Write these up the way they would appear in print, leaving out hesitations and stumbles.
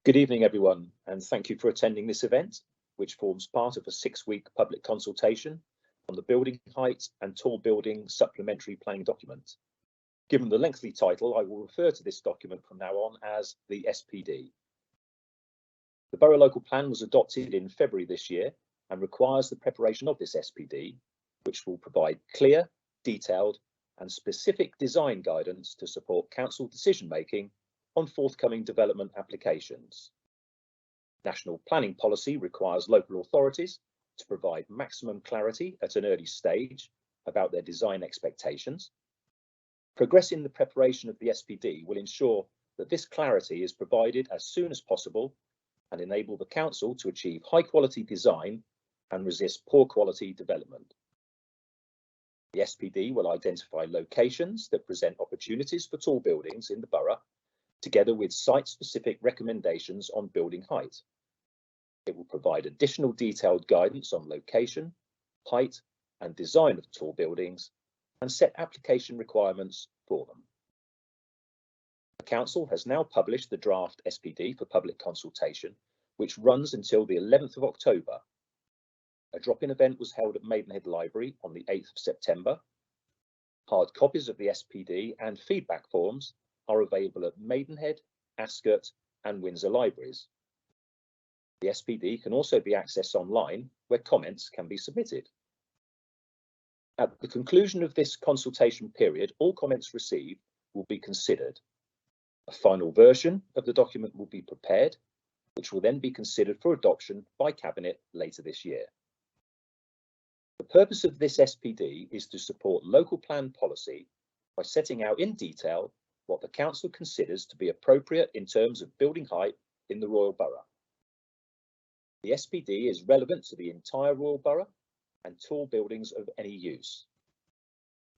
Good evening, everyone, and thank you for attending this event, which forms part of a 6-week public consultation on the Building Height and Tall Building Supplementary Planning Document. Given the lengthy title, I will refer to this document from now on as the SPD. The Borough Local Plan was adopted in February this year and requires the preparation of this SPD, which will provide clear, detailed and specific design guidance to support council decision-making on forthcoming development applications. National planning policy requires local authorities to provide maximum clarity at an early stage about their design expectations. Progressing the preparation of the SPD will ensure that this clarity is provided as soon as possible and enable the council to achieve high quality design and resist poor quality development. The SPD will identify locations that present opportunities for tall buildings in the borough, together with site-specific recommendations on building height. It will provide additional detailed guidance on location, height and design of tall buildings and set application requirements for them. The Council has now published the draft SPD for public consultation, which runs until the 11th of October. A drop-in event was held at Maidenhead Library on the 8th of September. Hard copies of the SPD and feedback forms are available at Maidenhead, Ascot and Windsor Libraries. The SPD can also be accessed online, where comments can be submitted. At the conclusion of this consultation period, all comments received will be considered. A final version of the document will be prepared, which will then be considered for adoption by Cabinet later this year. The purpose of this SPD is to support local plan policy by setting out in detail what the Council considers to be appropriate in terms of building height in the Royal Borough. The SPD is relevant to the entire Royal Borough and tall buildings of any use.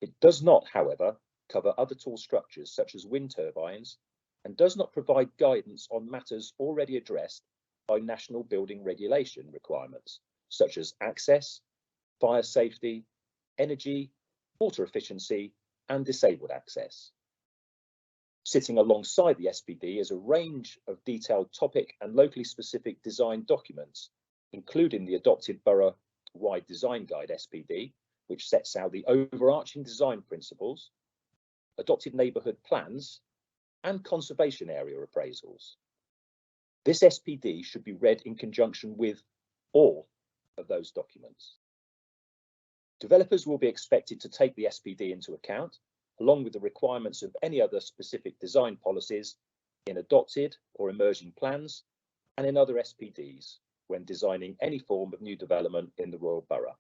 It does not, however, cover other tall structures such as wind turbines and does not provide guidance on matters already addressed by national building regulation requirements such as access, fire safety, energy, water efficiency and disabled access. Sitting alongside the SPD is a range of detailed topic and locally specific design documents, including the adopted borough-wide design guide SPD, which sets out the overarching design principles, adopted neighbourhood plans, and conservation area appraisals. This SPD should be read in conjunction with all of those documents. Developers will be expected to take the SPD into account, along with the requirements of any other specific design policies in adopted or emerging plans and in other SPDs when designing any form of new development in the Royal Borough.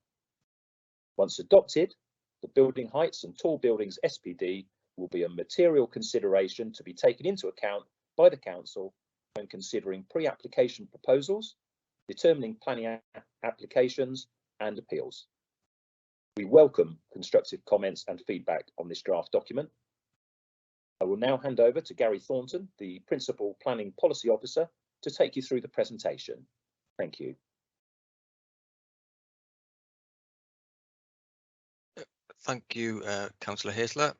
Once adopted, the Building Heights and Tall Buildings SPD will be a material consideration to be taken into account by the Council when considering pre-application proposals, determining planning applications and appeals. We welcome constructive comments and feedback on this draft document. I will now hand over to Gary Thornton, the Principal Planning Policy Officer, to take you through the presentation. Thank you. Thank you, Councillor Haisler.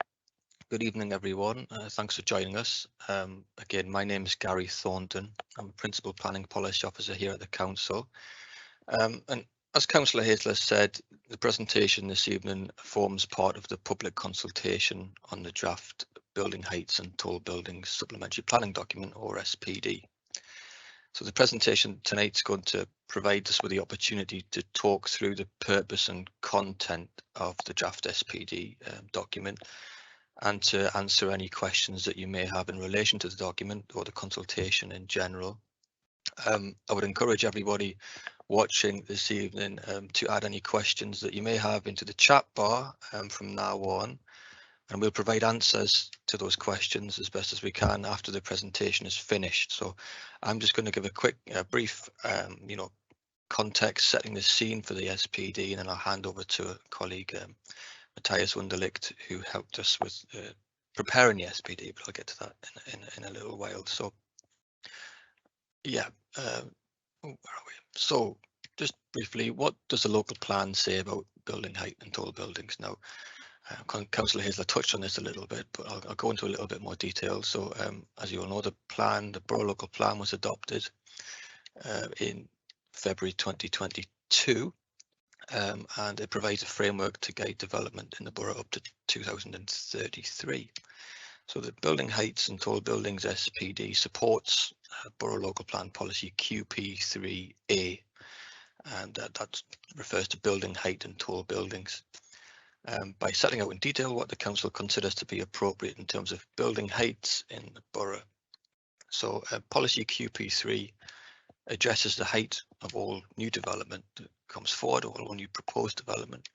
Good evening, everyone. Thanks for joining us. Again, my name is Gary Thornton. I'm a Principal Planning Policy Officer here at the Council. And as Councillor Haisler said, the presentation this evening forms part of the public consultation on the draft Building Heights and Tall Buildings Supplementary Planning Document, or SPD. So the presentation tonight is going to provide us with the opportunity to talk through the purpose and content of the draft SPD document and to answer any questions that you may have in relation to the document or the consultation in general. I would encourage everybody watching this evening to add any questions that you may have into the chat bar from now on, and we'll provide answers to those questions as best as we can after the presentation is finished. So I'm just going to give a quick brief context, setting the scene for the SPD, and then I'll hand over to a colleague, Matthias Wunderlicht, who helped us with preparing the SPD, but I'll get to that in a little while. So yeah, where are we? So just briefly, what does the local plan say about building height and tall buildings? Now, Councillor Hazel touched on this a little bit, but I'll go into a little bit more detail. So as you all know, the Borough Local Plan was adopted in February 2022, and it provides a framework to guide development in the borough up to 2033. So the Building Heights and Tall Buildings SPD supports Borough Local Plan Policy QP3A, and that refers to building height and tall buildings. By setting out in detail what the council considers to be appropriate in terms of building heights in the borough. So policy QP3 addresses the height of all new development that comes forward, or all new proposed development,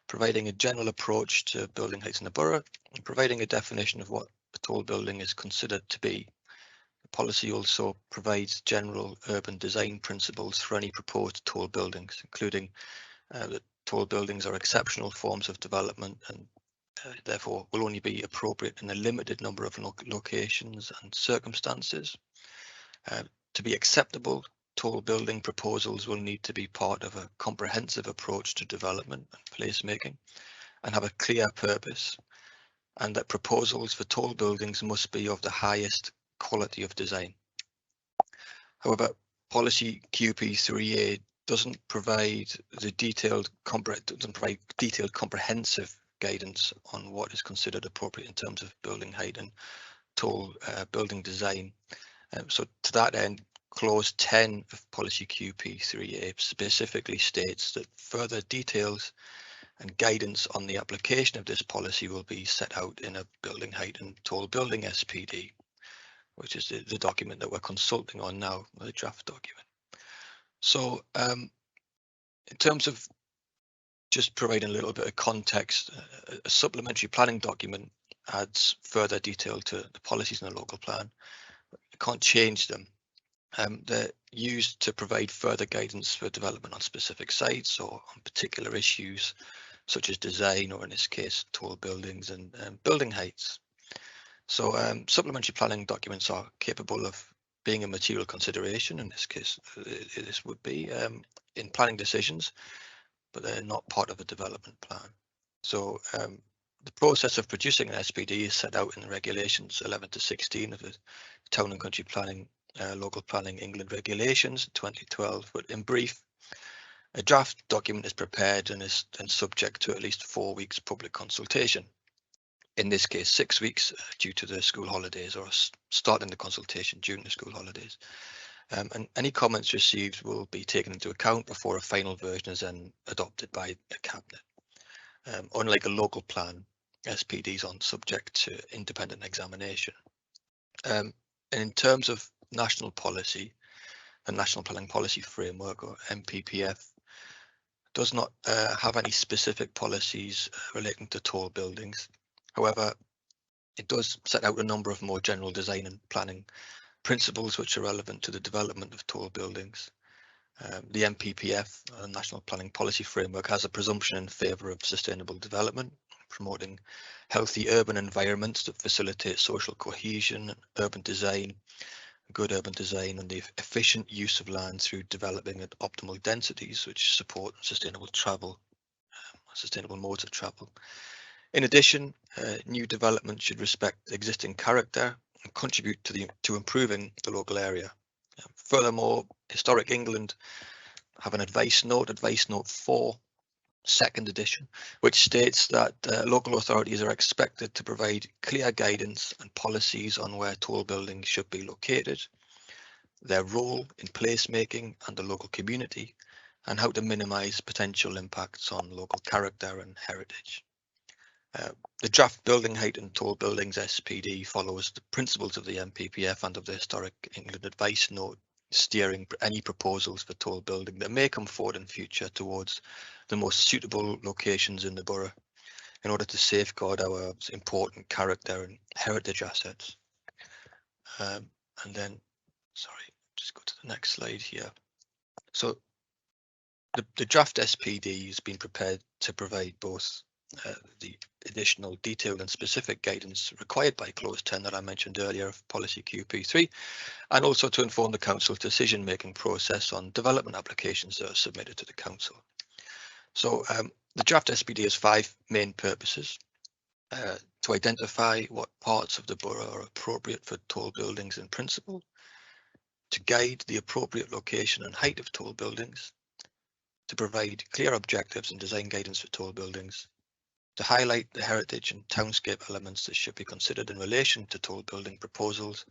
providing a general approach to building heights in the borough and providing a definition of what a tall building is considered to be. The policy also provides general urban design principles for any proposed tall buildings, including that tall buildings are exceptional forms of development and therefore will only be appropriate in a limited number of locations and circumstances. To be acceptable, tall building proposals will need to be part of a comprehensive approach to development and placemaking and have a clear purpose, and that proposals for tall buildings must be of the highest quality of design. However, policy QP3A doesn't provide detailed comprehensive guidance on what is considered appropriate in terms of building height and tall building design. So to that end, clause 10 of policy QP3A specifically states that further details and guidance on the application of this policy will be set out in a building height and tall building SPD, which is the document that we're consulting on now, the draft document. So in terms of just providing a little bit of context, a supplementary planning document adds further detail to the policies in the local plan. You can't change them. They're used to provide further guidance for development on specific sites or on particular issues such as design, or in this case, tall buildings and building heights. So supplementary planning documents are capable of being a material consideration. In this case, this would be in planning decisions, but they're not part of a development plan. So the process of producing an SPD is set out in the regulations 11 to 16 of the Town and Country Planning, Local Planning England regulations 2012. But in brief, a draft document is prepared and is then subject to at least 4 weeks public consultation. In this case, 6 weeks due to the school holidays, or starting the consultation during the school holidays. And any comments received will be taken into account before a final version is then adopted by the Cabinet. Unlike a local plan, SPDs aren't subject to independent examination. And in terms of national policy, the National Planning Policy Framework, or Mppf, does not have any specific policies relating to tall buildings. However, it does set out a number of more general design and planning principles which are relevant to the development of tall buildings. The Mppf, National Planning Policy Framework, has a presumption in favour of sustainable development, promoting healthy urban environments that facilitate social cohesion, urban design, good urban design, and the efficient use of land through developing at optimal densities which support sustainable travel, sustainable modes of travel. In addition, new development should respect existing character and contribute to improving the local area. Furthermore, Historic England have an advice note 4, 2nd edition, which states that local authorities are expected to provide clear guidance and policies on where tall buildings should be located, their role in placemaking and the local community, and how to minimise potential impacts on local character and heritage. The draft Building Height and Tall Buildings SPD follows the principles of the Mppf and of the Historic England Advice Note, steering any proposals for tall building that may come forward in future towards the most suitable locations in the borough in order to safeguard our important character and heritage assets. And then, sorry, just go to the next slide here. So the draft SPD has been prepared to provide both the additional detailed and specific guidance required by clause 10 that I mentioned earlier of policy QP3, and also to inform the council's decision-making process on development applications that are submitted to the council. So the draft SPD has 5 main purposes. to identify what parts of the borough are appropriate for tall buildings in principle, to guide the appropriate location and height of tall buildings, to provide clear objectives and design guidance for tall buildings, to highlight the heritage and townscape elements that should be considered in relation to tall building proposals,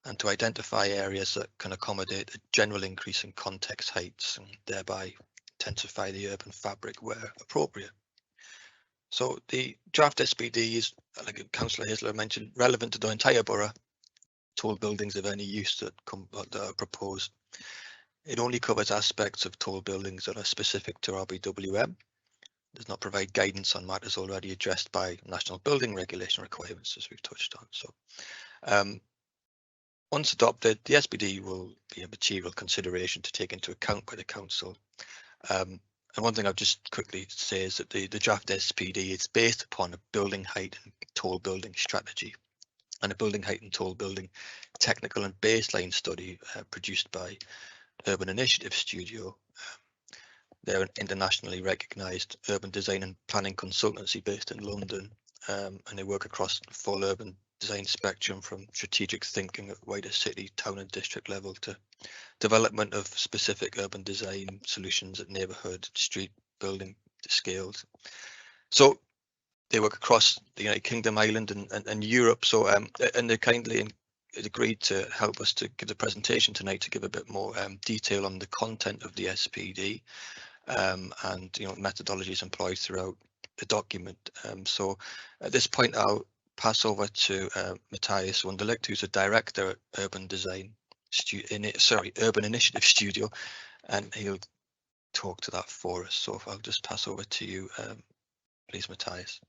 and to identify areas that can accommodate a general increase in context heights and thereby intensify the urban fabric where appropriate. So the draft SPD is, like Councillor Haesler mentioned, relevant to the entire borough. Tall buildings of any use that are proposed. It only covers aspects of tall buildings that are specific to RBWM. Does not provide guidance on matters already addressed by national building regulation requirements, as we've touched on. So once adopted, the SPD will be a material consideration to take into account by the council. And one thing I'll just quickly say is that the draft SPD is based upon a building height and tall building strategy and a building height and tall building technical and baseline study produced by Urban Initiative Studio. They're an internationally recognised urban design and planning consultancy based in London, and they work across the full urban design spectrum from strategic thinking at wider city, town and district level to development of specific urban design solutions at neighbourhood, street building scales. So they work across the United Kingdom, Ireland and Europe. So and they kindly agreed to help us to give the presentation tonight to give a bit more detail on the content of the SPD and methodologies employed throughout the document. So at this point I'll pass over to Matthias Wunderlich, who's a director at Urban Initiative Studio, and he'll talk to that for us. So I'll just pass over to you, please, Matthias.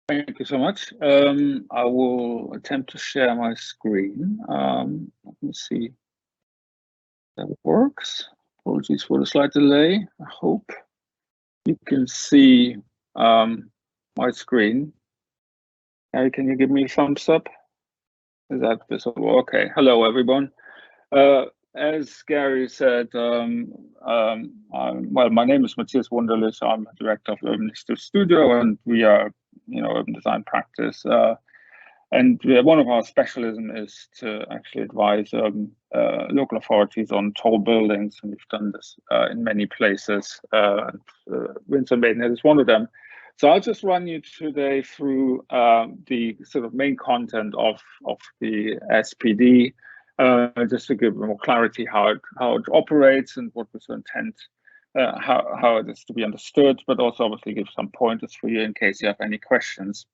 Thank you so much. I will attempt to share my screen. Let me see if that works. Apologies for the slight delay. I hope you can see my screen. Harry, can you give me a thumbs up? Is that visible? Okay. Hello, everyone. As Gary said, well, my name is Matthias Wunderlich. I'm a director of Urban Initiative Studio, and we are, urban design practice. And one of our specialism is to actually advise local authorities on tall buildings, and we've done this in many places. Windsor Maidenhead is one of them. So I'll just run you today through the sort of main content of the SPD, just to give more clarity how it operates and what was the intent, how it is to be understood, but also obviously give some pointers for you in case you have any questions.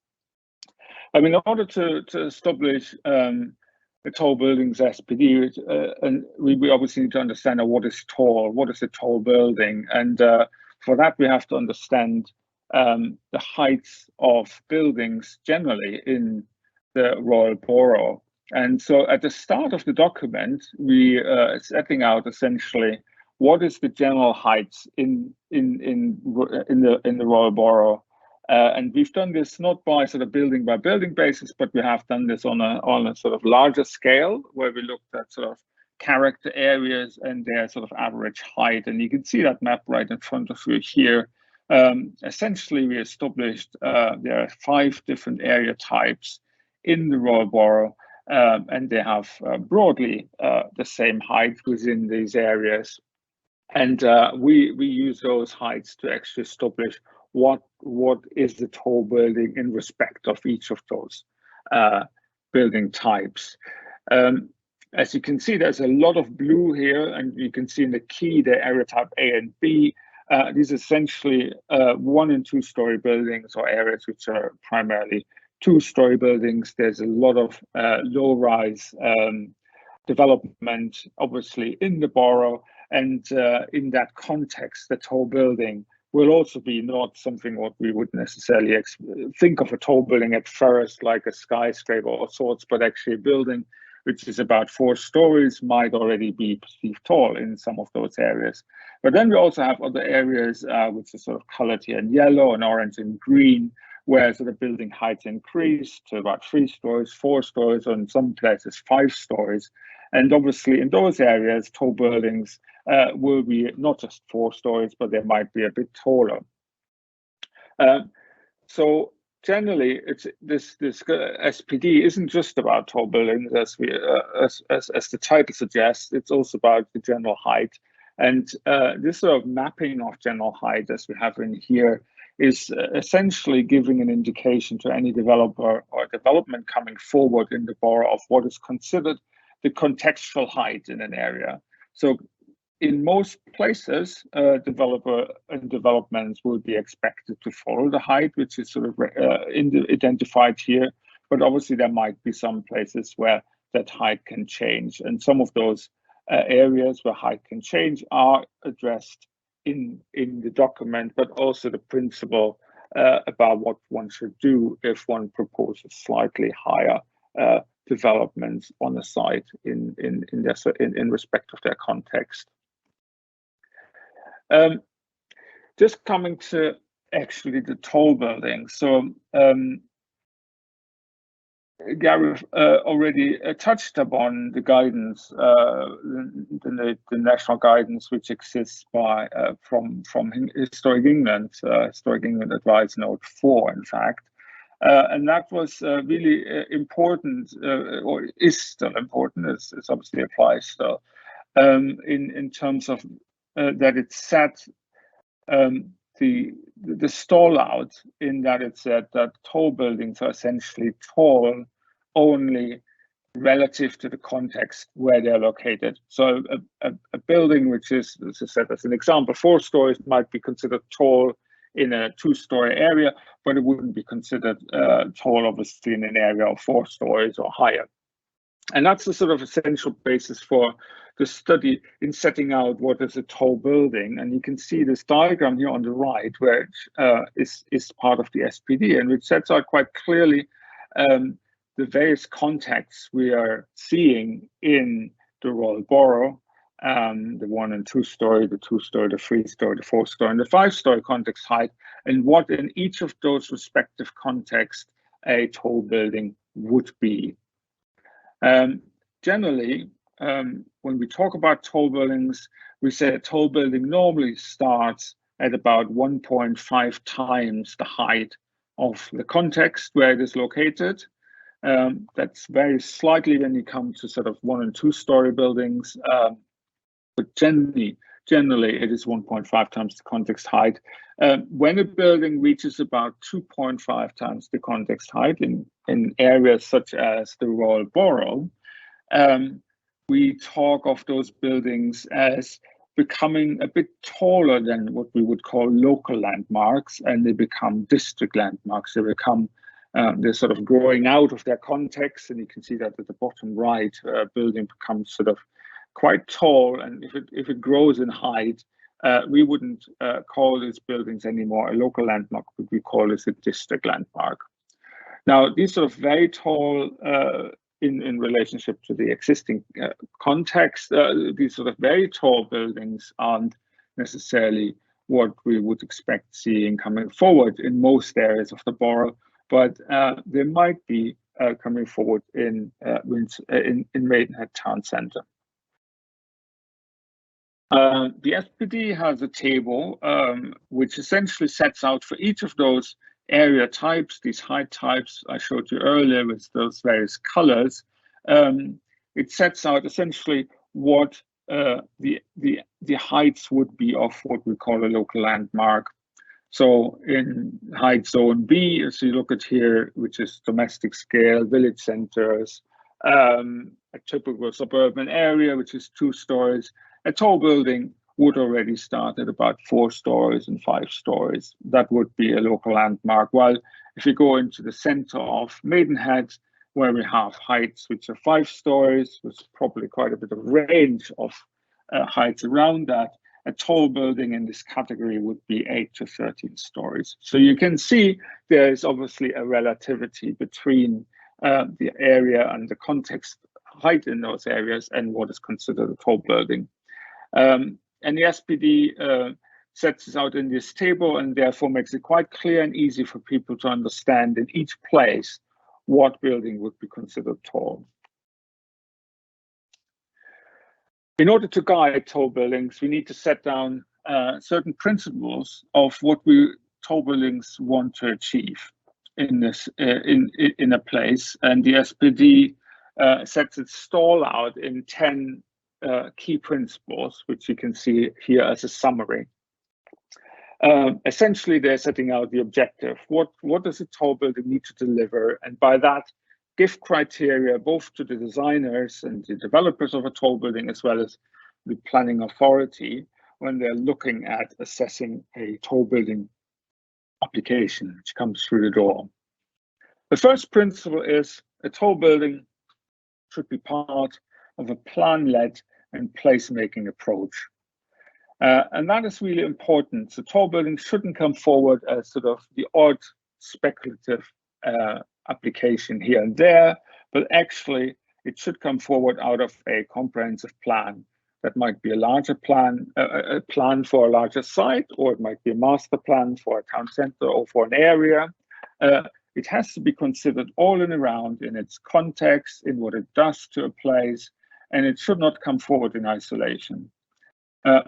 I mean, in order to establish the tall buildings SPD, and we obviously need to understand what is tall, what is a tall building, and for that we have to understand the heights of buildings generally in the Royal Borough. And so at the start of the document, we are setting out essentially what is the general heights in the Royal Borough. And we've done this not by sort of building by building basis, but we have done this on a sort of larger scale where we looked at sort of character areas and their sort of average height. And you can see that map right in front of you here. Essentially, we established there are 5 different area types in the Royal Borough, and they have broadly the same height within these areas. And we use those heights to actually establish what is the tall building in respect of each of those building types. As you can see, there's a lot of blue here, and you can see in the key the area type A and B. These are essentially 1- and 2-story buildings or areas which are primarily 2-story buildings. There's a lot of low-rise development, obviously, in the borough, and in that context, the tall building will also be not something what we would necessarily think of a tall building at first, like a skyscraper or sorts, but actually a building which is about 4 stories might already be perceived tall in some of those areas. But then we also have other areas which are sort of colored here in yellow and orange and green, where sort of building heights increase to about 3 stories, 4 stories, or in some places 5 stories. And obviously in those areas, tall buildings will be not just 4 stories, but they might be a bit taller. So generally, it's this SPD isn't just about tall buildings, as the title suggests. It's also about the general height, and this sort of mapping of general height, as we have in here, is essentially giving an indication to any developer or development coming forward in the borough of what is considered the contextual height in an area. So in most places, developer and developments will be expected to follow the height, which is sort of identified here. But obviously, there might be some places where that height can change. And some of those areas where height can change are addressed in the document, but also the principle about what one should do if one proposes slightly higher developments on a site in respect of their context. Just coming to actually the tall buildings. So Gary already touched upon the guidance, the national guidance which exists from Historic England, Historic England Advice Note 4, in fact. And that was really important, or is still important, as obviously applies still, in terms of that it set the stall out, in that it said that tall buildings are essentially tall only relative to the context where they're located. So a building which is, as I said, as an example, 4 stories might be considered tall in a 2-story area, but it wouldn't be considered tall, obviously, in an area of 4 stories or higher. And that's the sort of essential basis for the study in setting out what is a tall building. And you can see this diagram here on the right, which is part of the SPD, and which sets out quite clearly the various contexts we are seeing in the Royal Borough, the 1 and 2 story, the 2-story, the 3-story, the 4-story, and the 5-story context height, and what in each of those respective contexts a tall building would be. Generally, when we talk about tall buildings, we say a tall building normally starts at about 1.5 times the height of the context where it is located. That's very slightly when you come to sort of 1 and 2-story buildings, but generally it is 1.5 times the context height. When a building reaches about 2.5 times the context height in areas such as the Royal Borough, we talk of those buildings as becoming a bit taller than what we would call local landmarks, and they become district landmarks. They become they're sort of growing out of their context, and you can see that at the bottom right, building becomes sort of quite tall, and if it grows in height, we wouldn't call these buildings anymore a local landmark, but we call this a district landmark. Now, these sort of very tall, in relationship to the existing context, these sort of very tall buildings aren't necessarily what we would expect seeing coming forward in most areas of the borough, but they might be coming forward in Maidenhead Town Centre. The SPD has a table which essentially sets out for each of those area types, these height types I showed you earlier with those various colors. It sets out essentially what the heights would be of what we call a local landmark. So in height zone B, as you look at here, which is domestic scale, village centers, a typical suburban area, which is 2 stories, a tall building would already start at about 4 stories and 5 stories. That would be a local landmark. While if you go into the center of Maidenhead, where we have heights which are 5 stories, with probably quite a bit of range of heights around that, a tall building in this category would be 8 to 13 stories. So you can see there is obviously a relativity between the area and the context height in those areas and what is considered a tall building. And the SPD sets this out in this table, and therefore makes it quite clear and easy for people to understand in each place what building would be considered tall. In order to guide tall buildings, we need to set down certain principles of what we tall buildings want to achieve in this in a place, and the SPD sets its stall out in 10 key principles, which you can see here as a summary. Essentially, they're setting out the objective. What does a tall building need to deliver? And by that, give criteria both to the designers and the developers of a tall building, as well as the planning authority, when they're looking at assessing a tall building application which comes through the door. The first principle is a tall building should be part of a plan-led and placemaking approach. And that is really important. So tall buildings shouldn't come forward as sort of the odd speculative application here and there, but actually it should come forward out of a comprehensive plan. That might be a larger plan, a plan for a larger site, or it might be a master plan for a town center or for an area. It has to be considered all in around in its context, in what it does to a place, and it should not come forward in isolation.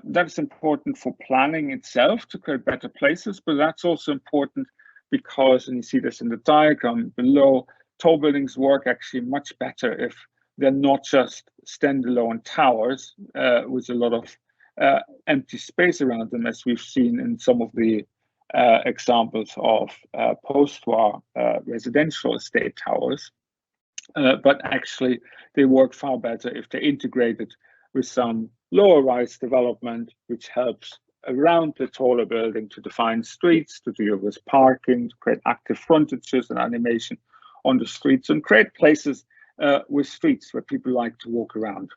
That's important for planning itself to create better places, but that's also important because, and you see this in the diagram below, tall buildings work actually much better if they're not just standalone towers with a lot of empty space around them, as we've seen in some of the examples of post-war residential estate towers. But actually, they work far better if they're integrated with some lower-rise development, which helps around the taller building to define streets, to deal with parking, to create active frontages and animation on the streets, and create places with streets where people like to walk around.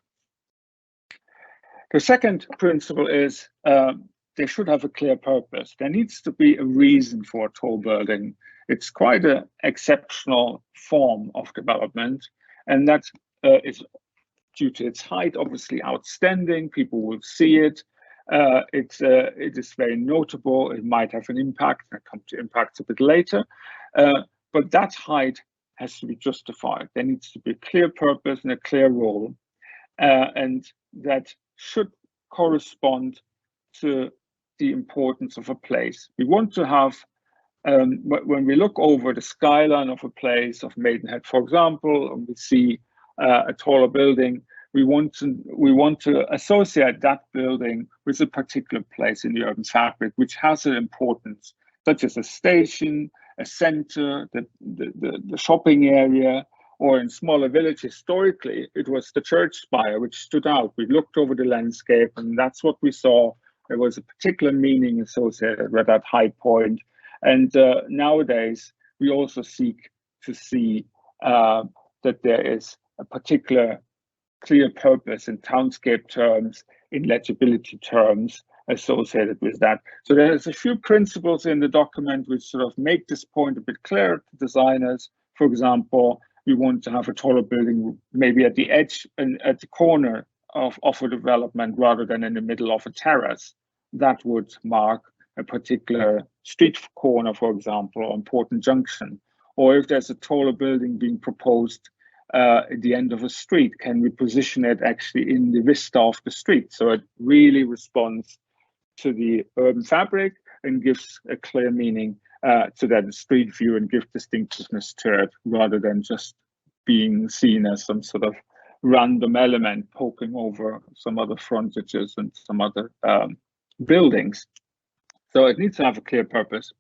The second principle is they should have a clear purpose. There needs to be a reason for a tall building. It's quite an exceptional form of development, and that is due to its height, obviously outstanding. People will see it. It is very notable. It might have an impact. I'll come to impacts a bit later. But that height has to be justified. There needs to be a clear purpose and a clear role, and that should correspond to the importance of a place. We want to have, when we look over the skyline of a place, of Maidenhead, for example, and we see a taller building, we want to associate that building with a particular place in the urban fabric, which has an importance, such as a station, a center, the shopping area, or in smaller villages. Historically, it was the church spire which stood out. We looked over the landscape, and that's what we saw. There was a particular meaning associated with that high point. And nowadays, we also seek to see that there is a particular clear purpose in townscape terms, in legibility terms associated with that. So there's a few principles in the document which sort of make this point a bit clearer to designers. For example, we want to have a taller building maybe at the edge and at the corner of a development rather than in the middle of a terrace. That would mark a particular street corner, for example, or important junction. Or if there's a taller building being proposed at the end of a street, can we position it actually in the vista of the street? So it really responds to the urban fabric and gives a clear meaning to that street view and give distinctiveness to it, rather than just being seen as some sort of random element poking over some other frontages and some other buildings. So it needs to have a clear purpose.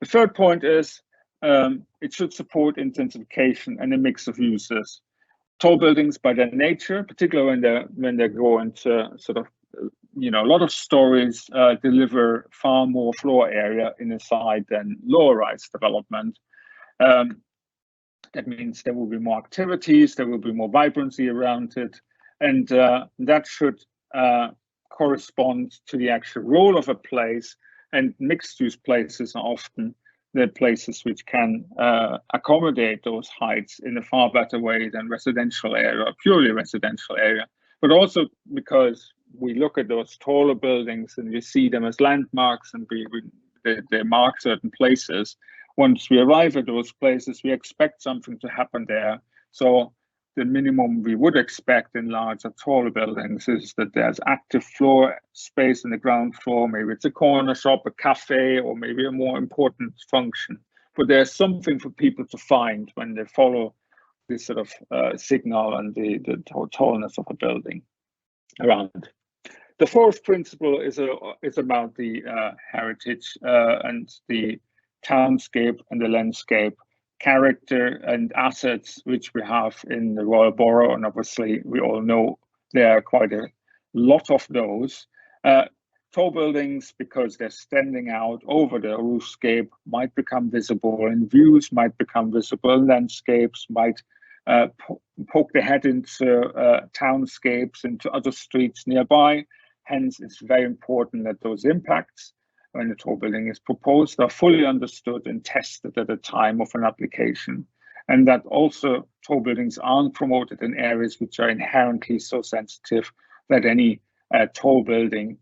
The third point is it should support intensification and a mix of uses. Tall buildings, by their nature, particularly when they go into sort of, a lot of stories, deliver far more floor area in a site than lower-rise development. That means there will be more activities, there will be more vibrancy around it, and that should correspond to the actual role of a place. And mixed-use places are often the places which can accommodate those heights in a far better way than residential area, purely residential area. But also because we look at those taller buildings and we see them as landmarks, and they mark certain places. Once we arrive at those places, we expect something to happen there. So the minimum we would expect in larger, taller buildings is that there's active floor space in the ground floor. Maybe it's a corner shop, a cafe, or maybe a more important function. But there's something for people to find when they follow this sort of signal and the tallness of a building around. The fourth principle is about the heritage and the townscape and the landscape character and assets which we have in the Royal Borough, and obviously we all know there are quite a lot of those. Tall buildings, because they're standing out over the roofscape, might become visible, and views might become visible, landscapes might poke their head into townscapes, into other streets nearby. Hence, it's very important that those impacts, when a tall building is proposed, are fully understood and tested at the time of an application, and that also tall buildings aren't promoted in areas which are inherently so sensitive that any tall building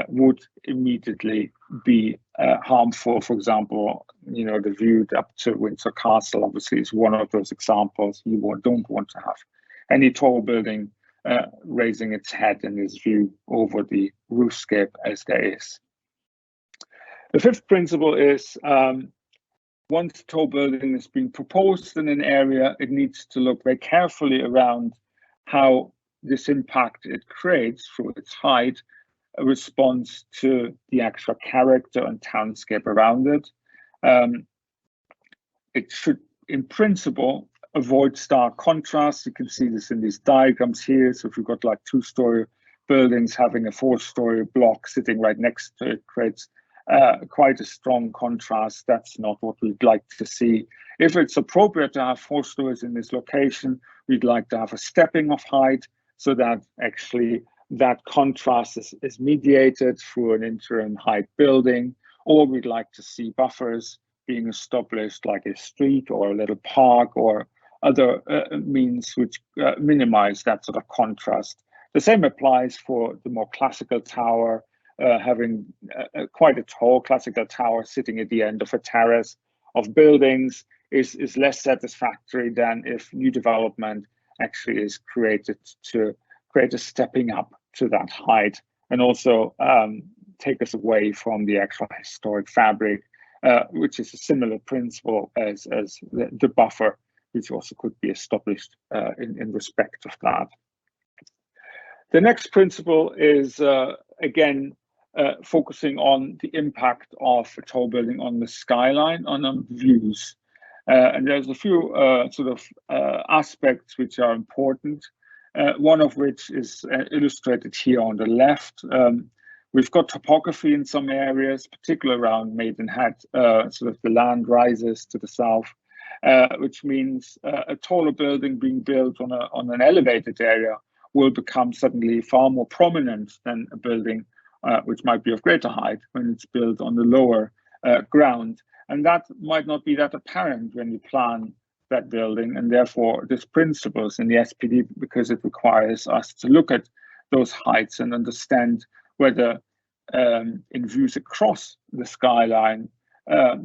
would immediately be harmful. For example, you know, the view up to Windsor Castle obviously is one of those examples. You don't want to have any tall building raising its head and its view over the roofscape as there is. The fifth principle is once a tall building is being proposed in an area, it needs to look very carefully around how this impact it creates through its height responds to the actual character and townscape around it. It should, in principle, avoid stark contrast. You can see this in these diagrams here. So if you've got like 2-story buildings having a 4-story block sitting right next to it, creates quite a strong contrast. That's not what we'd like to see. If it's appropriate to have 4 stories in this location, we'd like to have a stepping of height so that actually that contrast is mediated through an interim height building, or we'd like to see buffers being established like a street or a little park or other means which minimize that sort of contrast. The same applies for the more classical tower, having quite a tall classical tower sitting at the end of a terrace of buildings is less satisfactory than if new development actually is created to create a stepping up to that height, and also take us away from the actual historic fabric, which is a similar principle as the buffer, which also could be established in respect of that. The next principle is, again, focusing on the impact of a tall building on the skyline, on views. And there's a few aspects which are important. One of which is illustrated here on the left. We've got topography in some areas, particularly around Maidenhead, sort of the land rises to the south, which means a taller building being built on an elevated area will become suddenly far more prominent than a building which might be of greater height when it's built on the lower ground. And that might not be that apparent when you plan that building, and therefore this principles in the SPD, because it requires us to look at those heights and understand whether in views across the skyline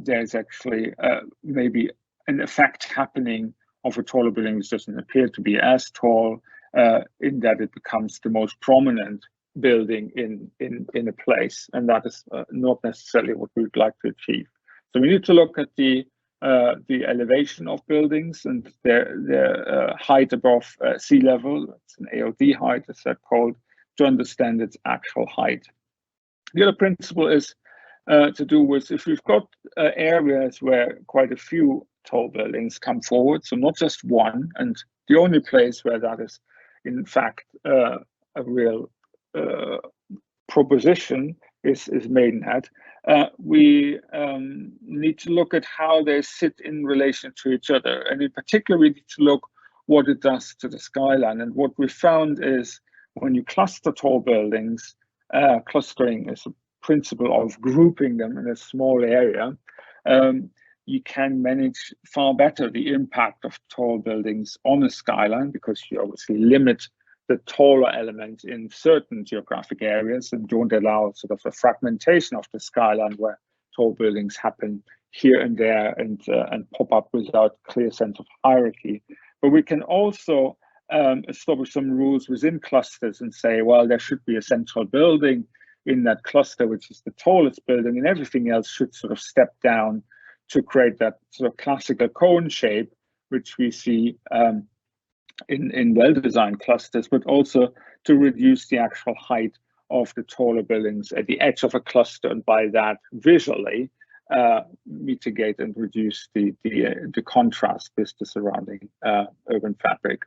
there's actually maybe an effect happening of a taller building which doesn't appear to be as tall, in that it becomes the most prominent building in a place, and that is not necessarily what we'd like to achieve. So we need to look at the elevation of buildings and their height above sea level. It's an AOD height, as they're called, to understand its actual height. The other principle is to do with if we've got areas where quite a few tall buildings come forward, so not just one, and the only place where that is in fact a real proposition is Maidenhead. We need to look at how they sit in relation to each other, and in particular we need to look what it does to the skyline. And what we found is when you cluster tall buildings, clustering is a principle of grouping them in a small area, you can manage far better the impact of tall buildings on a skyline, because you obviously limit the taller element in certain geographic areas and don't allow sort of a fragmentation of the skyline where tall buildings happen here and there and pop up without clear sense of hierarchy. But we can also establish some rules within clusters and say, well, there should be a central building in that cluster, which is the tallest building, and everything else should sort of step down to create that sort of classical cone shape, which we see in well-designed clusters, but also to reduce the actual height of the taller buildings at the edge of a cluster, and by that visually mitigate and reduce the contrast with the surrounding urban fabric.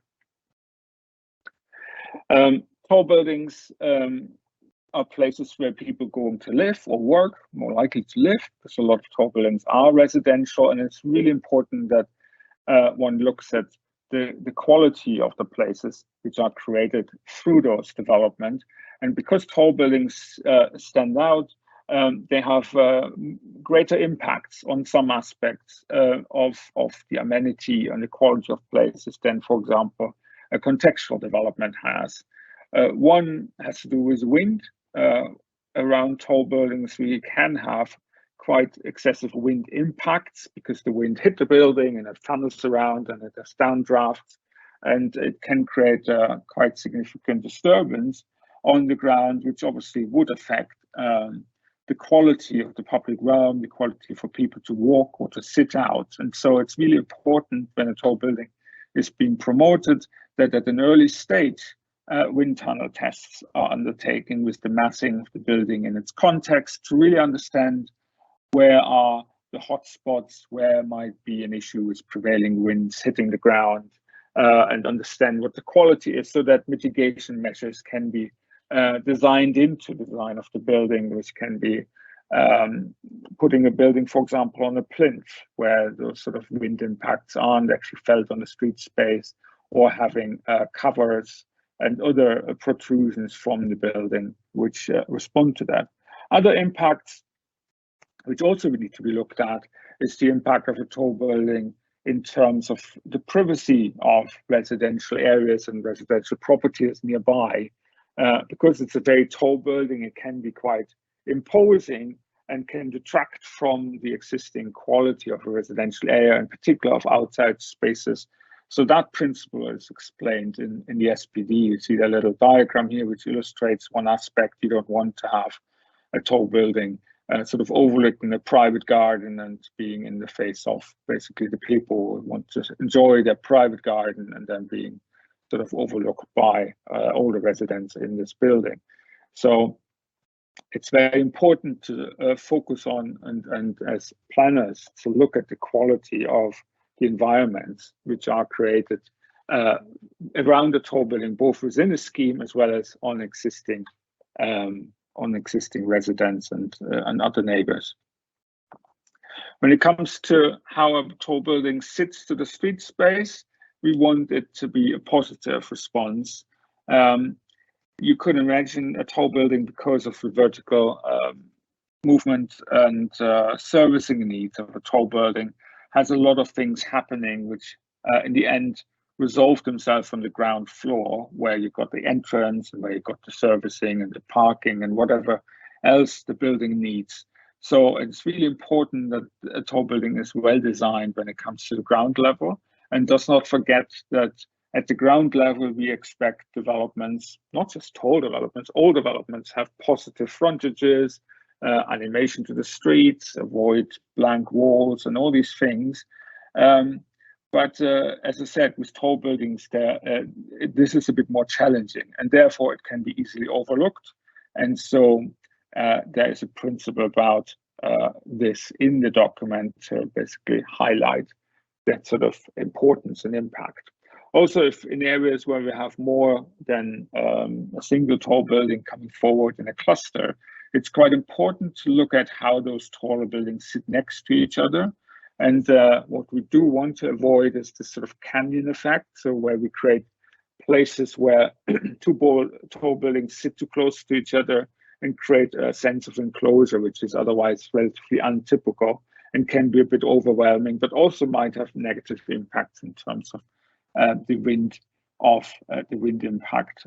Tall buildings are places where people going to live or work, more likely to live, because a lot of tall buildings are residential, and it's really important that one looks at the quality of the places which are created through those development. And because tall buildings stand out, they have greater impacts on some aspects of the amenity and the quality of places than, for example, a contextual development has. One has to do with wind. Around tall buildings, we can have quite excessive wind impacts because the wind hit the building and it funnels around and it has downdrafts, and it can create quite significant disturbance on the ground, which obviously would affect the quality of the public realm, the quality for people to walk or to sit out. And so it's really important when a tall building is being promoted that at an early stage, wind tunnel tests are undertaken with the massing of the building in its context to really understand where are the hotspots, where might be an issue with prevailing winds hitting the ground, and understand what the quality is so that mitigation measures can be designed into the design of the building, which can be putting a building, for example, on a plinth where those sort of wind impacts aren't actually felt on the street space, or having covers and other protrusions from the building which respond to that. Other impacts which also need to be looked at is the impact of a tall building in terms of the privacy of residential areas and residential properties nearby. Because it's a very tall building, it can be quite imposing and can detract from the existing quality of a residential area, in particular of outside spaces. So that principle is explained in the SPD. You see that little diagram here, which illustrates one aspect. You don't want to have a tall building sort of overlooking a private garden and being in the face of basically the people who want to enjoy their private garden and then being sort of overlooked by all the residents in this building. So it's very important to focus on and as planners to look at the quality of the environments which are created around the tall building, both within a scheme as well as on existing residents and other neighbors. When it comes to how a tall building sits to the street space, we want it to be a positive response. You could imagine a tall building, because of the vertical movement and servicing needs of a tall building, has a lot of things happening which in the end resolve themselves from the ground floor, where you've got the entrance and where you've got the servicing and the parking and whatever else the building needs. So it's really important that a tall building is well designed when it comes to the ground level, and does not forget that at the ground level we expect developments, not just tall developments, all developments have positive frontages, animation to the streets, avoid blank walls and all these things. But as I said, with tall buildings, this is a bit more challenging, and therefore it can be easily overlooked. And so there is a principle about this in the document to basically highlight that sort of importance and impact. Also, if in areas where we have more than a single tall building coming forward in a cluster, it's quite important to look at how those taller buildings sit next to each other. And what we do want to avoid is this sort of canyon effect, so where we create places where two tall buildings sit too close to each other and create a sense of enclosure, which is otherwise relatively untypical and can be a bit overwhelming, but also might have negative impacts in terms of the wind impact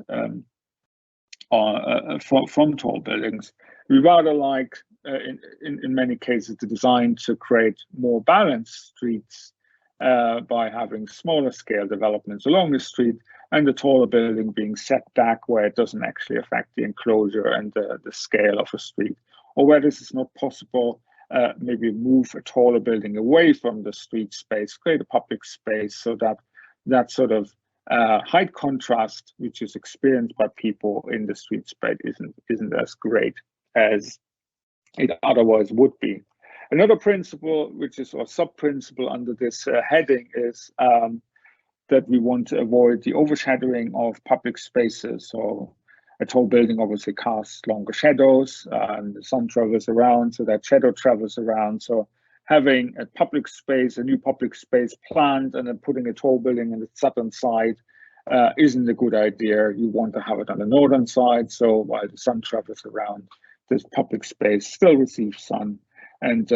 from tall buildings. We rather like, in many cases, the design to create more balanced streets by having smaller scale developments along the street and the taller building being set back where it doesn't actually affect the enclosure and the scale of a street. Or where this is not possible, maybe move a taller building away from the street space, create a public space so that that sort of height contrast, which is experienced by people in the street space, isn't as great as it otherwise would be. Another principle, which is or sub-principle under this heading, is that we want to avoid the overshadowing of public spaces. So a tall building obviously casts longer shadows, and the sun travels around, so that shadow travels around. So having a public space, a new public space planned, and then putting a tall building on the southern side isn't a good idea. You want to have it on the northern side, so while the sun travels around, this public space still receives sun and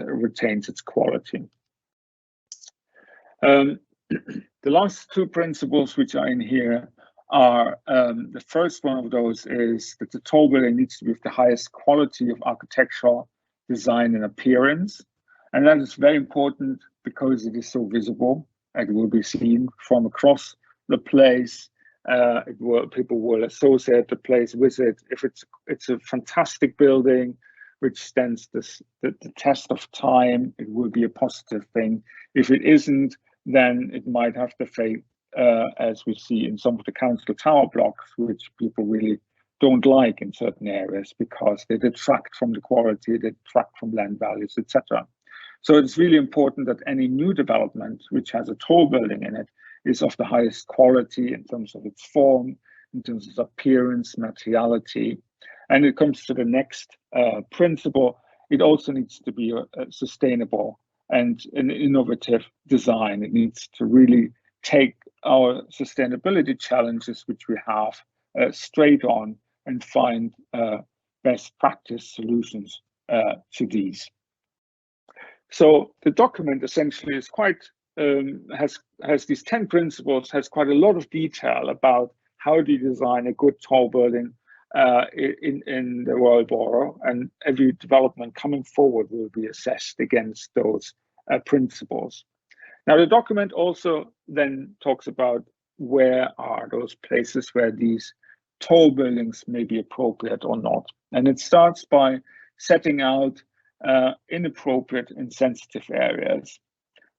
retains its quality. The last two principles which are in here are, the first one of those is that the tall building needs to be of the highest quality of architectural design and appearance. And that is very important because it is so visible. It will be seen from across the place. People will associate the place with it. If it's a fantastic building which stands the test of time, it will be a positive thing. If it isn't, then it might have the fate, as we see in some of the council tower blocks, which people really don't like in certain areas because they detract from the quality, they detract from land values, etc. So it's really important that any new development which has a tall building in it is of the highest quality in terms of its form, in terms of appearance, materiality. And it comes to the next principle. It also needs to be sustainable and an innovative design. It needs to really take our sustainability challenges, which we have, straight on and find best practice solutions to these. So the document essentially is quite has these 10 principles, has quite a lot of detail about how do you design a good tall building in the Royal Borough, and every development coming forward will be assessed against those principles. Now, the document also then talks about where are those places where these tall buildings may be appropriate or not. And it starts by setting out inappropriate and sensitive areas.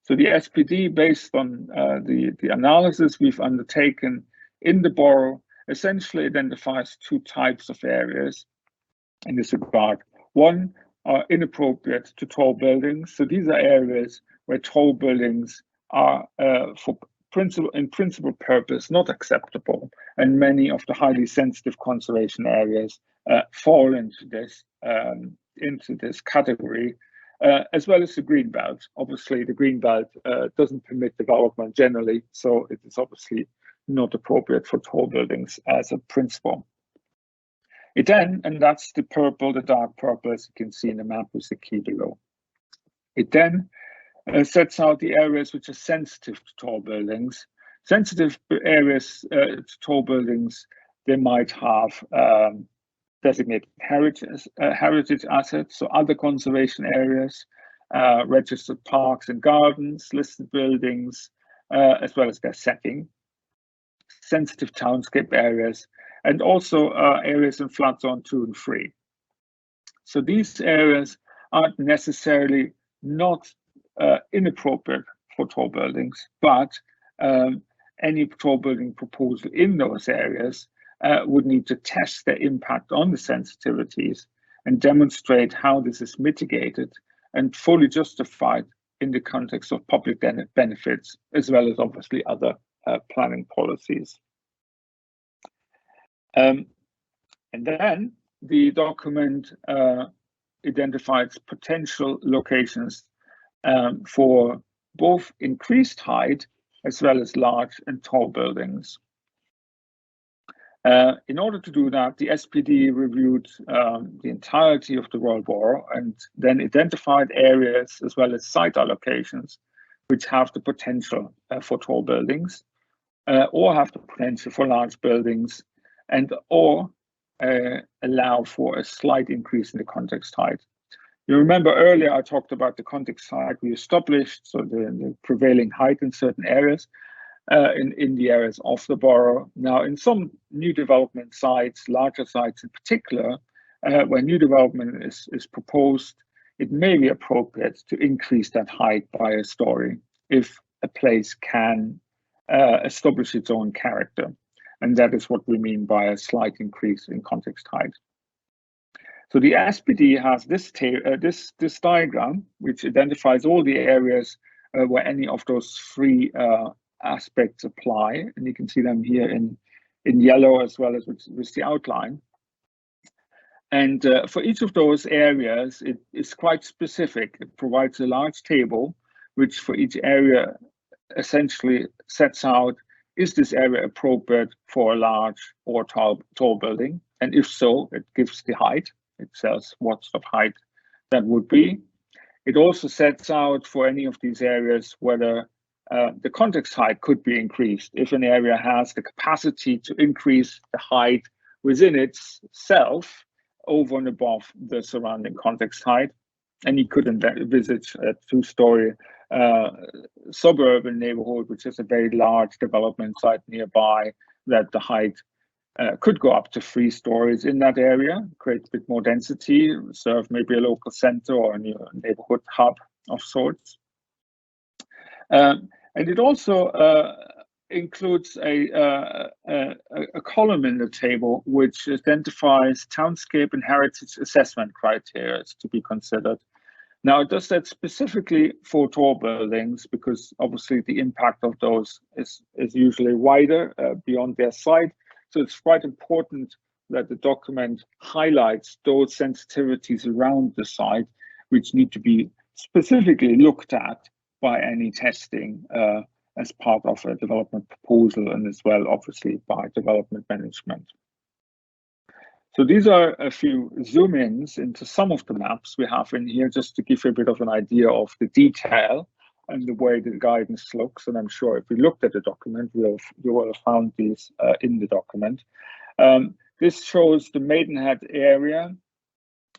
So the SPD, based on the analysis we've undertaken in the borough, essentially identifies two types of areas in this regard. One are inappropriate to tall buildings. So these are areas where tall buildings are in principal purpose not acceptable, and many of the highly sensitive conservation areas fall into this category, as well as the green belt. Obviously, the green belt doesn't permit development generally, so it is obviously not appropriate for tall buildings as a principle. It then, and that's the purple, the dark purple, as you can see in the map with the key below. It then sets out the areas which are sensitive to tall buildings. Sensitive areas to tall buildings, they might have designated heritage assets, so other conservation areas, registered parks and gardens, listed buildings, as well as their setting, sensitive townscape areas, and also areas in flood zone 2 and 3. So these areas aren't necessarily not inappropriate for tall buildings, but any tall building proposal in those areas would need to test their impact on the sensitivities and demonstrate how this is mitigated and fully justified in the context of public benefits, as well as obviously other planning policies. And then the document identifies potential locations for both increased height as well as large and tall buildings. In order to do that, the SPD reviewed the entirety of the Royal Borough and then identified areas as well as site allocations which have the potential for tall buildings or have the potential for large buildings and or allow for a slight increase in the context height. You remember earlier I talked about the context height we established, so the prevailing height in certain areas. in the areas of the borough. Now, in some new development sites, larger sites in particular, where new development is proposed, it may be appropriate to increase that height by a story if a place can establish its own character. And that is what we mean by a slight increase in context height. So the SPD has this diagram, which identifies all the areas where any of those three aspects apply. And you can see them here in yellow as well as with the outline. And for each of those areas, it is quite specific. It provides a large table, which for each area essentially sets out, is this area appropriate for a large or tall building? And if so, it gives the height. It says what sort of height that would be. It also sets out for any of these areas whether the context height could be increased. If an area has the capacity to increase the height within itself over and above the surrounding context height, and you could envisage a two-story suburban neighborhood, which is a very large development site nearby, that the height could go up to 3 stories in that area, create a bit more density, serve maybe a local center or a neighborhood hub of sorts. And it also includes a column in the table which identifies townscape and heritage assessment criteria to be considered. Now, it does that specifically for tall buildings because obviously the impact of those is usually wider beyond their site. So it's quite important that the document highlights those sensitivities around the site, which need to be specifically looked at by any testing as part of a development proposal, and as well, obviously, by development management. So these are a few zoom-ins into some of the maps we have in here, just to give you a bit of an idea of the detail and the way the guidance looks. And I'm sure if you looked at the document, you will have found these in the document. This shows the Maidenhead area,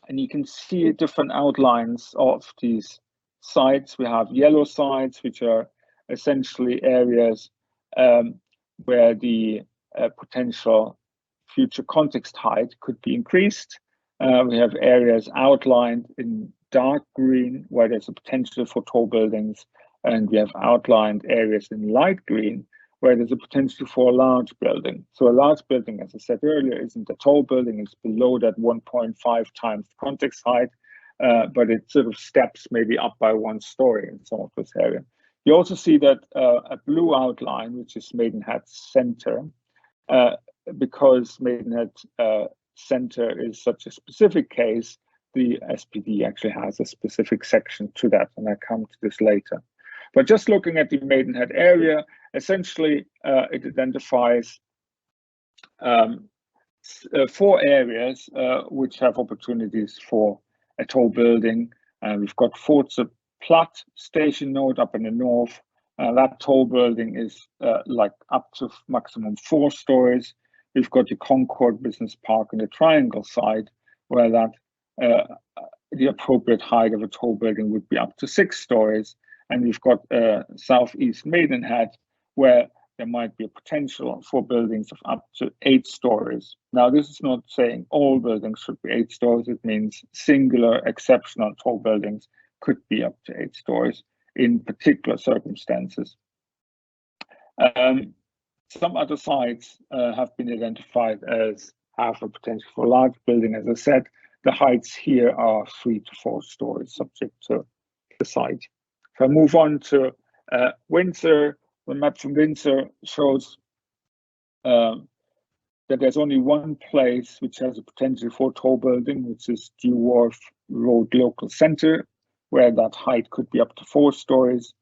and you can see different outlines of these sites. We have yellow sites, which are essentially areas where the potential future context height could be increased. We have areas outlined in dark green where there's a potential for tall buildings, and we have outlined areas in light green where there's a potential for a large building. So a large building, as I said earlier, isn't a tall building, it's below that 1.5 times context height, but it sort of steps maybe up by 1 story in some of this area. You also see that a blue outline, which is Maidenhead Center, because Maidenhead Center is such a specific case, the SPD actually has a specific section to that, and I come to this later. But just looking at the Maidenhead area, essentially it identifies 4 areas which have opportunities for a tall building. We've got Forza Platt Station Node up in the north. That tall building is like up to maximum 4 stories. We've got the Concord Business Park in the Triangle side, where that the appropriate height of a tall building would be up to 6 stories. And we've got Southeast Maidenhead, where there might be a potential for buildings of up to 8 stories. Now, this is not saying all buildings should be 8 stories. It means singular, exceptional tall buildings could be up to 8 stories in particular circumstances. Some other sites have been identified as have a potential for a large building. As I said, the heights here are 3 to 4 stories, subject to the site. If I move on to Windsor, the map from Windsor shows that there's only one place which has a potential for a tall building, which is Dew Wharf Road Local Centre, where that height could be up to 4 stories.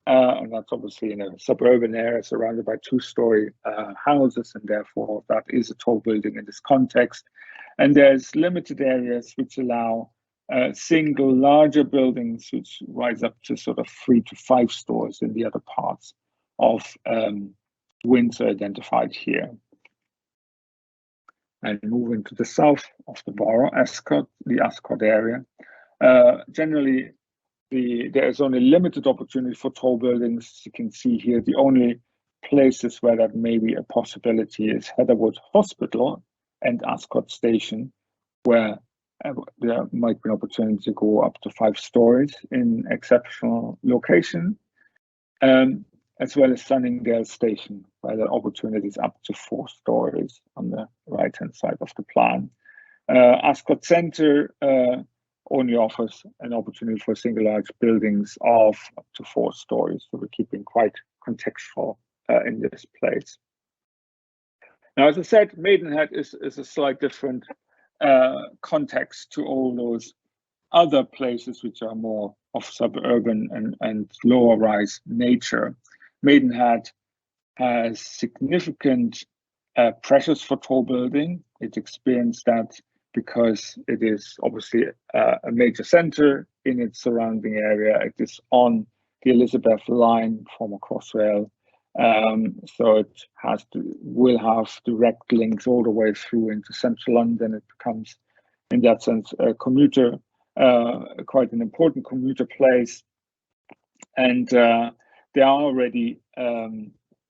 And that's obviously in a suburban area surrounded by 2-story houses, and therefore that is a tall building in this context. And there's limited areas which allow single larger buildings which rise up to sort of 3 to 5 stories in the other parts of Windsor identified here. And moving to the south of the borough, Ascot, the Ascot area. Generally, there is only limited opportunity for tall buildings. You can see here the only places where that may be a possibility is Heatherwood Hospital and Ascot Station, where there might be an opportunity to go up to 5 stories in exceptional location, as well as Sunningdale Station, where the opportunity is up to 4 stories on the right-hand side of the plan. Ascot Centre only offers an opportunity for single large buildings of up to 4 stories, so we're keeping quite contextual in this place. Now, as I said, Maidenhead is a slight different context to all those other places which are more of suburban and lower rise nature. Maidenhead has significant pressures for tall building. It experienced that because it is obviously a major center in its surrounding area. It is on the Elizabeth line, former Crossrail, so it will have direct links all the way through into central London. It becomes, in that sense, a commuter, quite an important commuter place. And there are already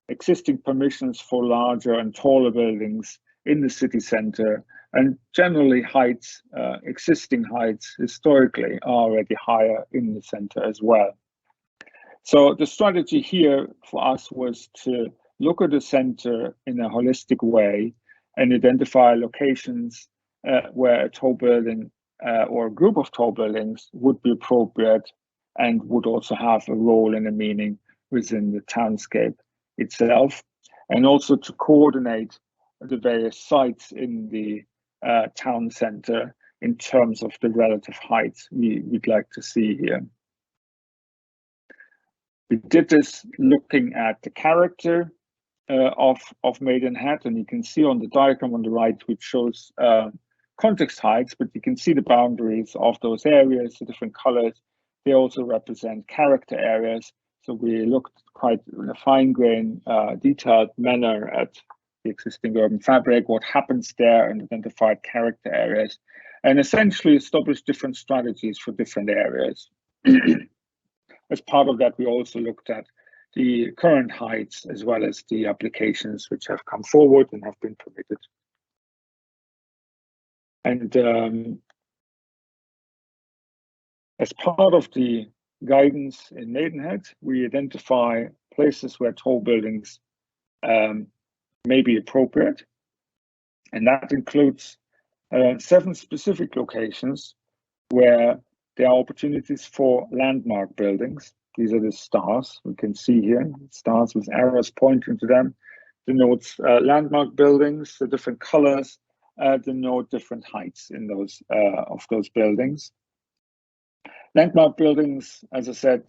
existing permissions for larger and taller buildings in the city centre, and generally heights, existing heights historically are already higher in the centre as well. So the strategy here for us was to look at the centre in a holistic way and identify locations where a tall building or a group of tall buildings would be appropriate and would also have a role and a meaning within the townscape itself, and also to coordinate the various sites in the town centre in terms of the relative heights we'd like to see here. We did this looking at the character of Maidenhead, and you can see on the diagram on the right, which shows context heights, but you can see the boundaries of those areas, the different colors. They also represent character areas. So we looked quite in a fine-grained, detailed manner at the existing urban fabric, what happens there, and identified character areas, and essentially established different strategies for different areas. As part of that, we also looked at the current heights as well as the applications which have come forward and have been permitted. And as part of the guidance in Maidenhead, we identify places where tall buildings may be appropriate. And that includes 7 specific locations where there are opportunities for landmark buildings. These are the stars we can see here. Stars with arrows pointing to them denotes landmark buildings. The different colors denote different heights in those of those buildings. Landmark buildings, as I said,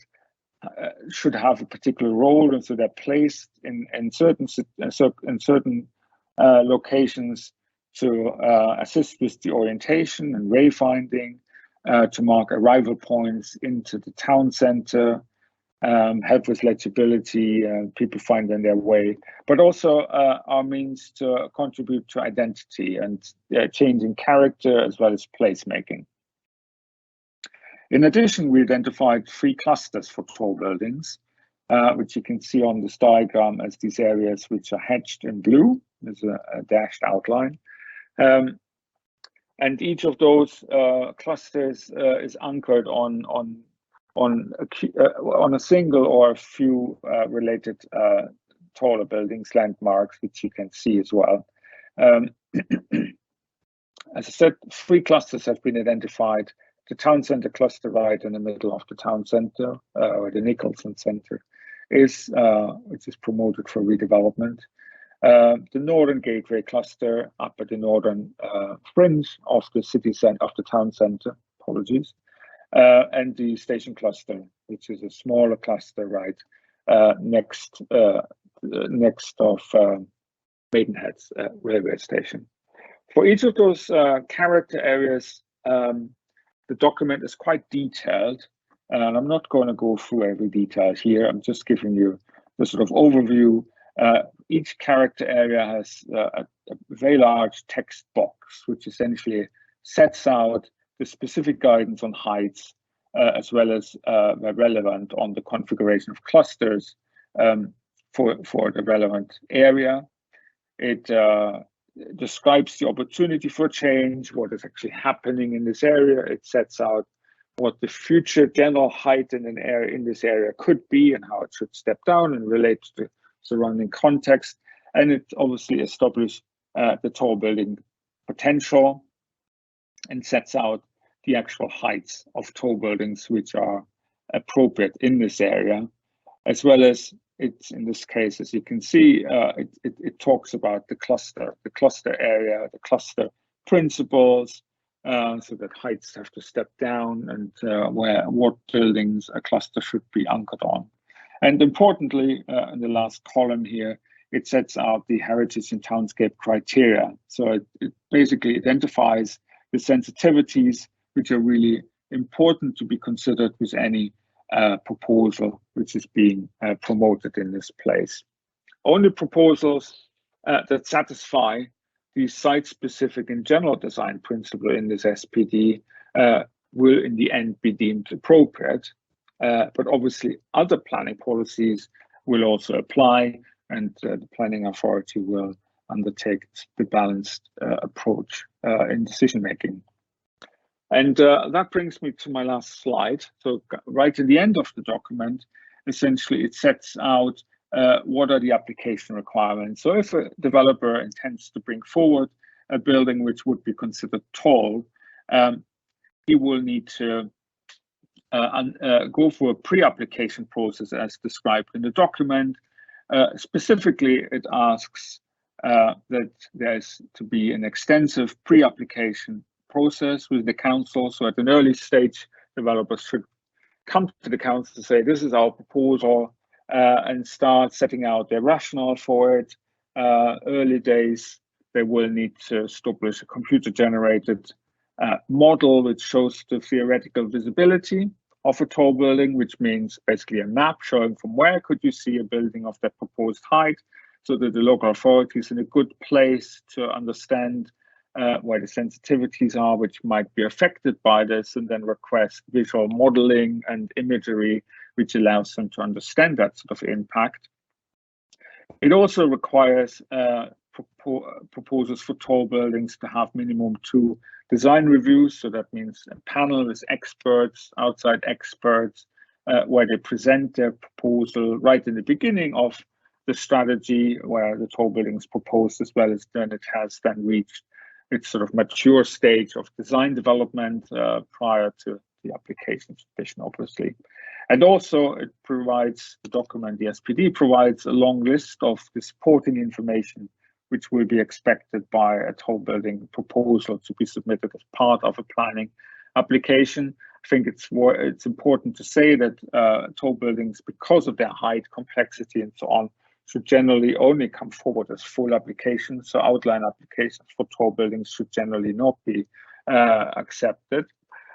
should have a particular role, and so they're placed in certain locations to assist with the orientation and wayfinding, to mark arrival points into the town centre, help with legibility, people finding their way, but also are means to contribute to identity and changing character as well as placemaking. In addition, we identified 3 clusters for tall buildings, which you can see on this diagram as these areas which are hatched in blue. There's a dashed outline. And each of those clusters is anchored on a single or a few related taller buildings, landmarks, which you can see as well. As I said, 3 clusters have been identified. The town centre cluster right in the middle of the town centre, or the Nicholson Centre, which is promoted for redevelopment. The Northern Gateway cluster up at the northern fringe of the city centre, of the town centre, apologies, and the station cluster, which is a smaller cluster right next of Maidenhead's railway station. For each of those character areas, the document is quite detailed, and I'm not going to go through every detail here. I'm just giving you the sort of overview. Each character area has a very large text box, which essentially sets out the specific guidance on heights, as well as where relevant on the configuration of clusters for the relevant area. It describes the opportunity for change, what is actually happening in this area. It sets out what the future general height in an area in this area could be and how it should step down and relate to the surrounding context. And it obviously establishes the tall building potential and sets out the actual heights of tall buildings which are appropriate in this area, as well as it's in this case, as you can see, it talks about the cluster area, the cluster principles, so that heights have to step down and what buildings a cluster should be anchored on. And importantly, in the last column here, it sets out the heritage and townscape criteria. So it basically identifies the sensitivities which are really important to be considered with any proposal which is being promoted in this place. Only proposals that satisfy the site-specific and general design principle in this SPD will in the end be deemed appropriate, but obviously other planning policies will also apply, and the planning authority will undertake the balanced approach in decision making. And that brings me to my last slide. So right at the end of the document, essentially it sets out what are the application requirements. So if a developer intends to bring forward a building which would be considered tall, he will need to go for a pre-application process as described in the document. Specifically, it asks that there's to be an extensive pre-application process with the council. So at an early stage, developers should come to the council to say, this is our proposal, and start setting out their rationale for it. Early days, they will need to establish a computer-generated model which shows the theoretical visibility of a tall building, which means basically a map showing from where could you see a building of that proposed height, so that the local authority is in a good place to understand where the sensitivities are which might be affected by this, and then request visual modeling and imagery which allows them to understand that sort of impact. It also requires proposals for tall buildings to have minimum 2 design reviews. So that means a panel with experts, outside experts, where they present their proposal right in the beginning of the strategy where the tall building is proposed, as well as then it has then reached its sort of mature stage of design development prior to the application submission, obviously. And also it provides, the document, the SPD provides a long list of the supporting information which will be expected by a tall building proposal to be submitted as part of a planning application. I think it's important to say that tall buildings, because of their height, complexity, and so on, should generally only come forward as full applications. So outline applications for tall buildings should generally not be accepted.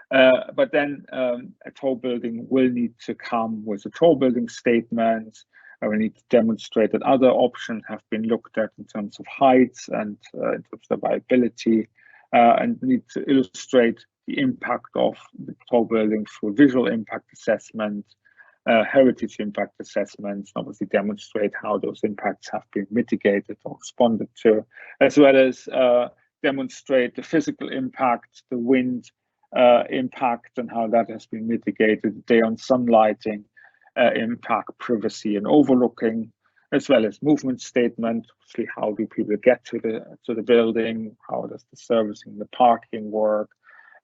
But then a tall building will need to come with a tall building statement. We need to demonstrate that other options have been looked at in terms of heights and in terms of viability, and need to illustrate the impact of the tall building through visual impact assessment, heritage impact assessments, and obviously demonstrate how those impacts have been mitigated or responded to, as well as demonstrate the physical impact, the wind impact, and how that has been mitigated, day on sunlighting, impact, privacy and overlooking, as well as movement statement. Obviously, how do people get to the building? How does the servicing, the parking work?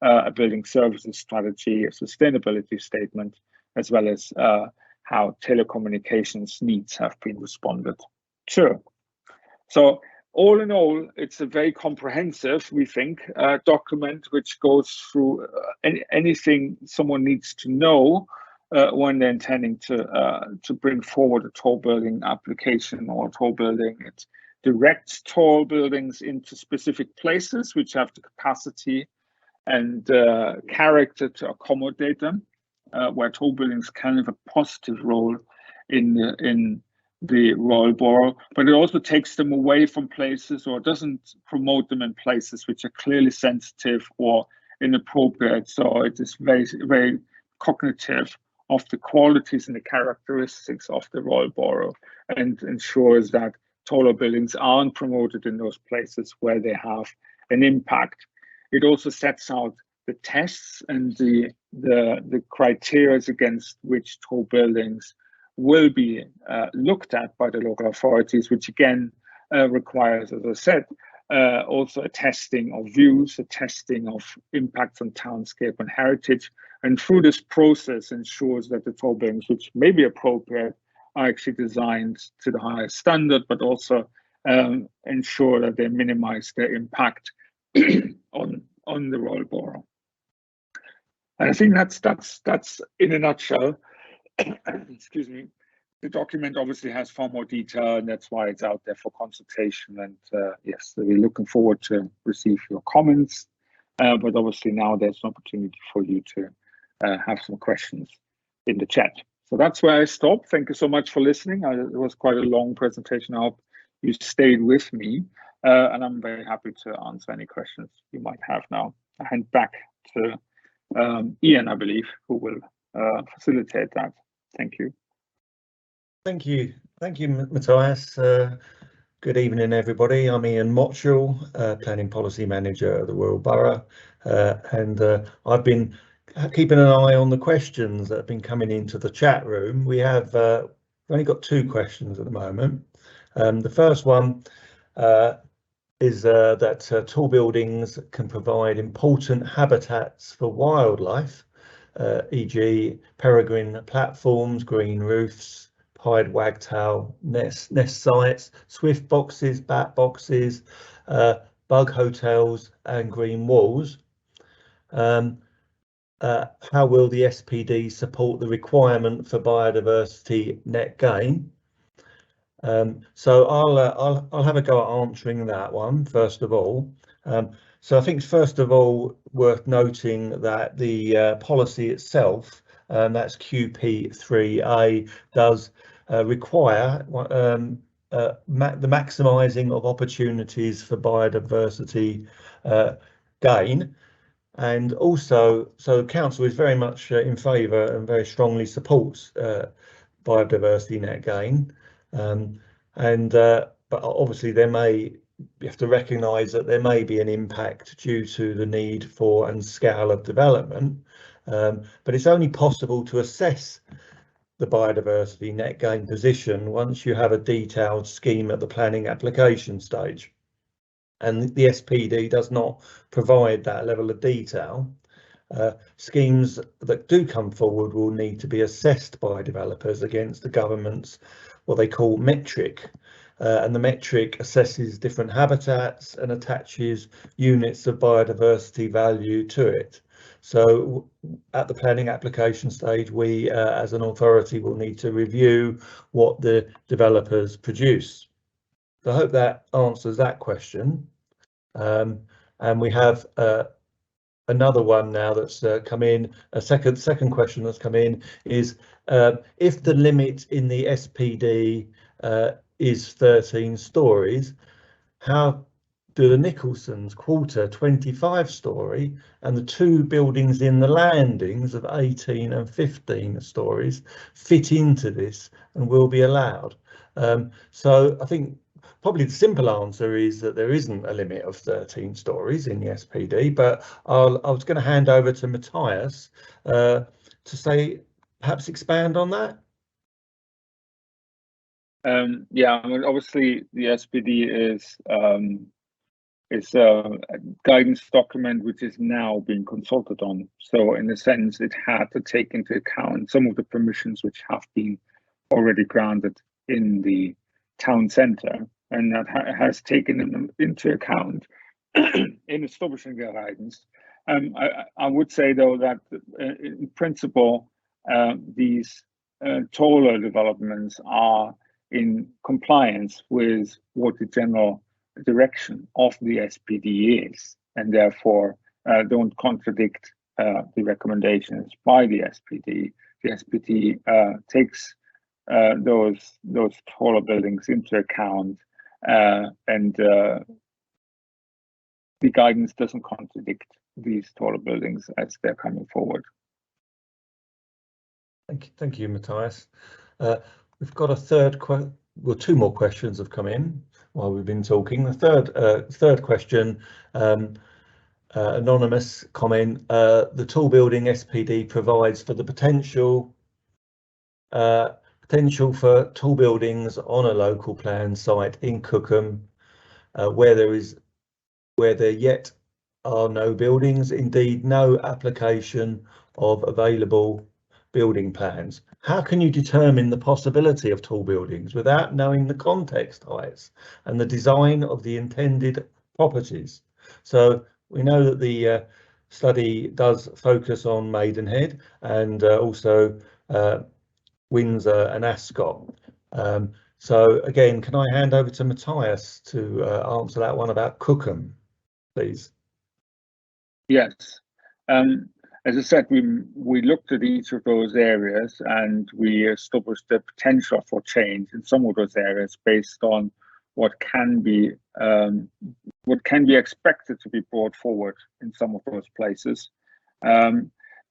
A building services strategy, a sustainability statement, as well as how telecommunications needs have been responded to. So all in all, it's a very comprehensive, we think, document which goes through anything someone needs to know when they're intending to bring forward a tall building application or a tall building. It directs tall buildings into specific places which have the capacity and character to accommodate them, where tall buildings can have a positive role in the royal borough, but it also takes them away from places or doesn't promote them in places which are clearly sensitive or inappropriate. So it is very, very cognitive of the qualities and the characteristics of the royal borough, and ensures that taller buildings aren't promoted in those places where they have an impact. It also sets out the tests and the criteria against which tall buildings will be looked at by the local authorities, which again requires, as I said, also a testing of views, a testing of impacts on townscape and heritage. And through this process ensures that the tall buildings, which may be appropriate, are actually designed to the highest standard, but also ensure that they minimize their impact on the royal borough. And I think that's in a nutshell. Excuse me. The document obviously has far more detail, and that's why it's out there for consultation. And yes, so we're looking forward to receive your comments. But obviously now there's an opportunity for you to have some questions in the chat. So that's where I stop. Thank you so much for listening. It was quite a long presentation. I hope you stayed with me, and I'm very happy to answer any questions you might have now. I hand back to Ian, I believe, who will facilitate that. Thank you. Thank you, Matthias. Good evening, everybody. I'm Ian Motchell, Planning Policy Manager at the Royal Borough, and I've been keeping an eye on the questions that have been coming into the chat room. We have only got 2 questions at the moment. The first one is that tall buildings can provide important habitats for wildlife, e.g. peregrine platforms, green roofs, pied wagtail nest sites, swift boxes, bat boxes, bug hotels and green walls. How will the SPD support the requirement for biodiversity net gain? So I'll have a go at answering that one first of all. So I think first of all worth noting that the policy itself, that's QP3A, does require the maximising of opportunities for biodiversity gain, and also so council is very much in favour and very strongly supports biodiversity net gain, but obviously you have to recognise that there may be an impact due to the need for and scale of development, but it's only possible to assess the biodiversity net gain position once you have a detailed scheme at the planning application stage, and the SPD does not provide that level of detail. Schemes that do come forward will need to be assessed by developers against the government's what they call metric, and the metric assesses different habitats and attaches units of biodiversity value to it. So at the planning application stage, we as an authority will need to review what the developers produce. So I hope that answers that question. And we have another one now that's come in. A second question that's come in is if the limit in the SPD is 13 stories, how do the Nicholson's quarter 25-storey and the 2 buildings in the landings of 18 and 15 stories fit into this and will be allowed? So I think probably the simple answer is that there isn't a limit of 13 stories in the SPD, but I was going to hand over to Matthias to say, perhaps expand on that. Yeah, I mean, obviously the SPD is a guidance document which is now being consulted on. So in a sense, it had to take into account some of the permissions which have been already granted in the town centre, and that has taken them into account in establishing their guidance. I would say though that in principle, these taller developments are in compliance with what the general direction of the SPD is, and therefore don't contradict the recommendations by the SPD. The SPD takes those taller buildings into account, and the guidance doesn't contradict these taller buildings as they're coming forward. Thank you, Matthias. We've got a third well, two more questions have come in while we've been talking. The third question, anonymous comment, the tall building SPD provides for the potential for tall buildings on a local plan site in Cookham, where there yet are no buildings, indeed no application of available building plans. How can you determine the possibility of tall buildings without knowing the context heights and the design of the intended properties? So we know that the study does focus on Maidenhead and also Windsor and Ascot. So again, can I hand over to Matthias to answer that one about Cookham, please? Yes. As I said, we looked at each of those areas and we established the potential for change in some of those areas based on what can be expected to be brought forward in some of those places.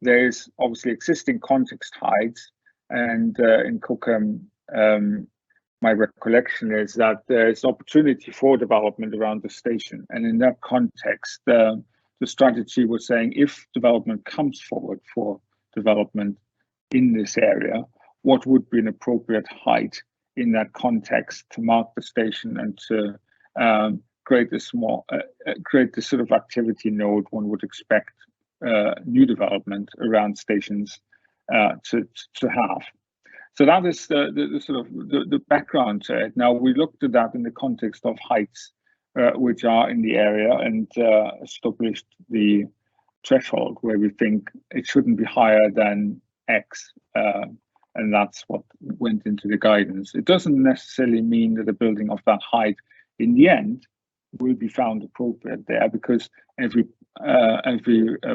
There's obviously existing context heights, and in Cookham, my recollection is that there's opportunity for development around the station, and in that context, the strategy was saying if development comes forward for development in this area, what would be an appropriate height in that context to mark the station and to create the sort of activity node one would expect new development around stations to have. So that is the sort of the background to it. Now we looked at that in the context of heights which are in the area and established the threshold where we think it shouldn't be higher than X, and that's what went into the guidance. It doesn't necessarily mean that a building of that height in the end will be found appropriate there, because every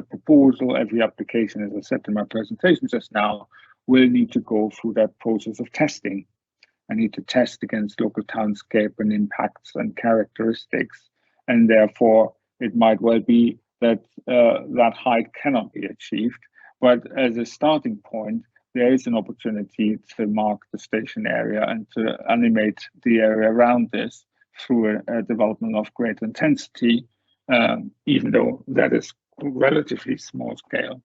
proposal, every application, as I said in my presentation just now, will need to go through that process of testing. I need to test against local townscape and impacts and characteristics, and therefore it might well be that that height cannot be achieved. But as a starting point, there is an opportunity to mark the station area and to animate the area around this through a development of great intensity, even though that is relatively small scale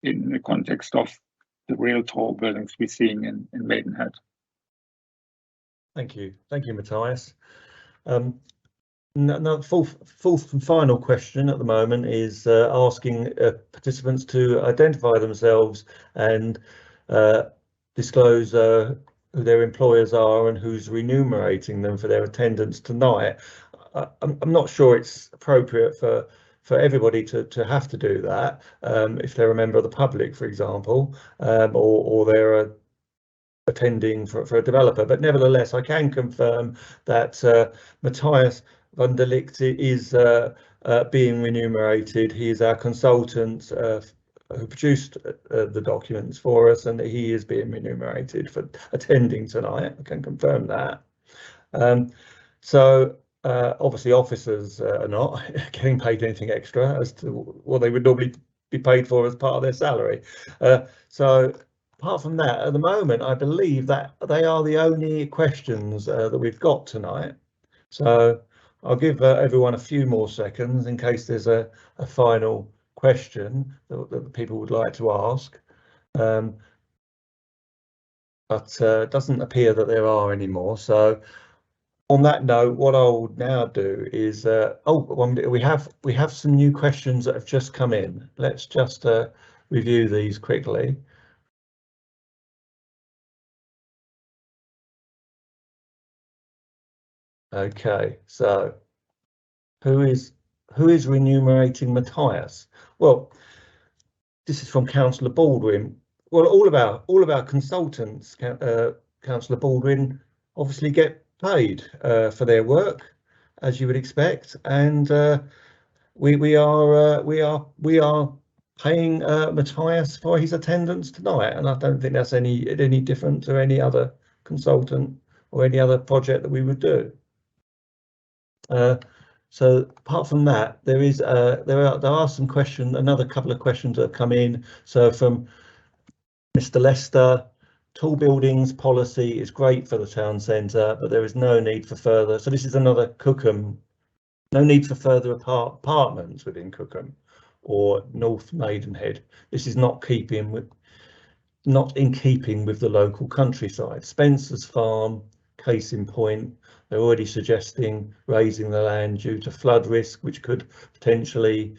in the context of the real tall buildings we're seeing in Maidenhead. Thank you, Matthias. Now, fourth and final question at the moment is asking participants to identify themselves and disclose who their employers are and who's remunerating them for their attendance tonight. I'm not sure it's appropriate for everybody to have to do that if they're a member of the public, for example, or they're attending for a developer, but nevertheless I can confirm that Matthias van der Licht is being remunerated. He is our consultant who produced the documents for us, and he is being remunerated for attending tonight. I can confirm that. So obviously officers are not getting paid anything extra as to what they would normally be paid for as part of their salary. So apart from that, at the moment, I believe that they are the only questions that we've got tonight. So I'll give everyone a few more seconds in case there's a final question that people would like to ask. But it doesn't appear that there are any more. So on that note, what I'll now do is, we have some new questions that have just come in. Let's just review these quickly. Okay, so who is remunerating Matthias? Well, this is from Councillor Baldwin. Well, all of our consultants, Councillor Baldwin, obviously get paid for their work, as you would expect, and we are paying Matthias for his attendance tonight, and I don't think that's any different to any other consultant or any other project that we would do. So apart from that, there are some questions, another couple of questions that have come in. So from Mr. Lester, tall buildings policy is great for the town centre, but there is no need for further. So this is another Cookham. No need for further apartments within Cookham or North Maidenhead. This is not in keeping with the local countryside. Spencer's Farm, case in point, they're already suggesting raising the land due to flood risk, which could potentially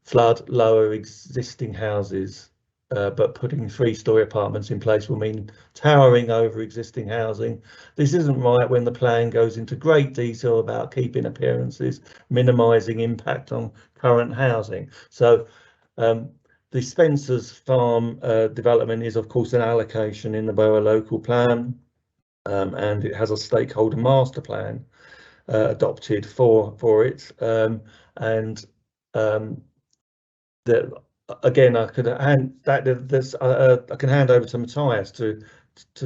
flood lower existing houses, but putting 3-storey apartments in place will mean towering over existing housing. This isn't right when the plan goes into great detail about keeping appearances, minimising impact on current housing. So the Spencer's Farm development is of course an allocation in the borough local plan, and it has a stakeholder master plan adopted for it, that again I could hand that I can hand over to Matthias to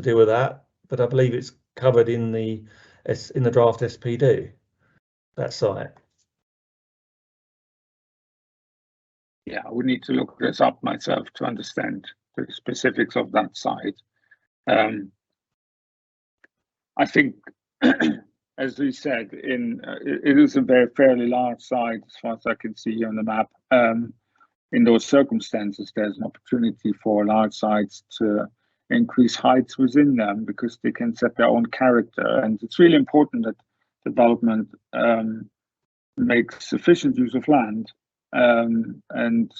deal with that, but I believe it's covered in the draft SPD, that site. Yeah, I would need to look this up myself to understand the specifics of that site. I think, as we said, it is a fairly large site as far as I can see on the map. In those circumstances, there's an opportunity for large sites to increase heights within them because they can set their own character. And it's really important that development makes sufficient use of land and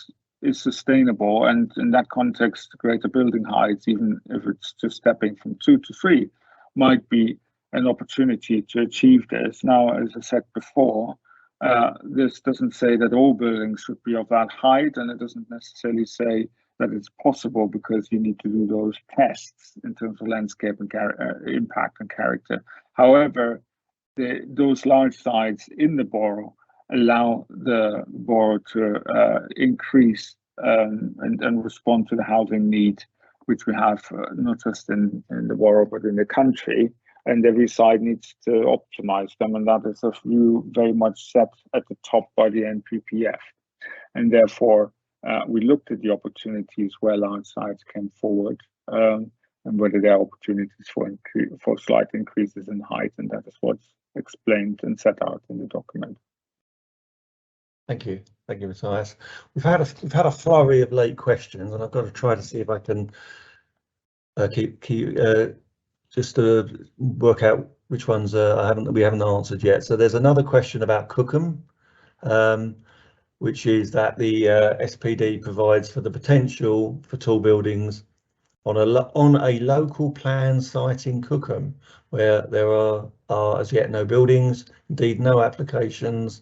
is sustainable. And in that context, greater building heights, even if it's just stepping from 2 to 3, might be an opportunity to achieve this. Now, as I said before, this doesn't say that all buildings should be of that height, and it doesn't necessarily say that it's possible because you need to do those tests in terms of landscape and impact and character. However, those large sites in the borough allow the borough to increase and respond to the housing need, which we have not just in the borough but in the country. And every side needs to optimize them, and that is a view very much set at the top by the Mppf. And therefore, we looked at the opportunities where large sites came forward, and whether there are opportunities for slight increases in height, and that is what's explained and set out in the document. Thank you, Matthias. We've had a flurry of late questions, and I've got to try to see if I can just to work out which ones we haven't answered yet. So there's another question about Cookham, which is that the SPD provides for the potential for tall buildings on a local plan site in Cookham, where there are as yet no buildings, indeed no applications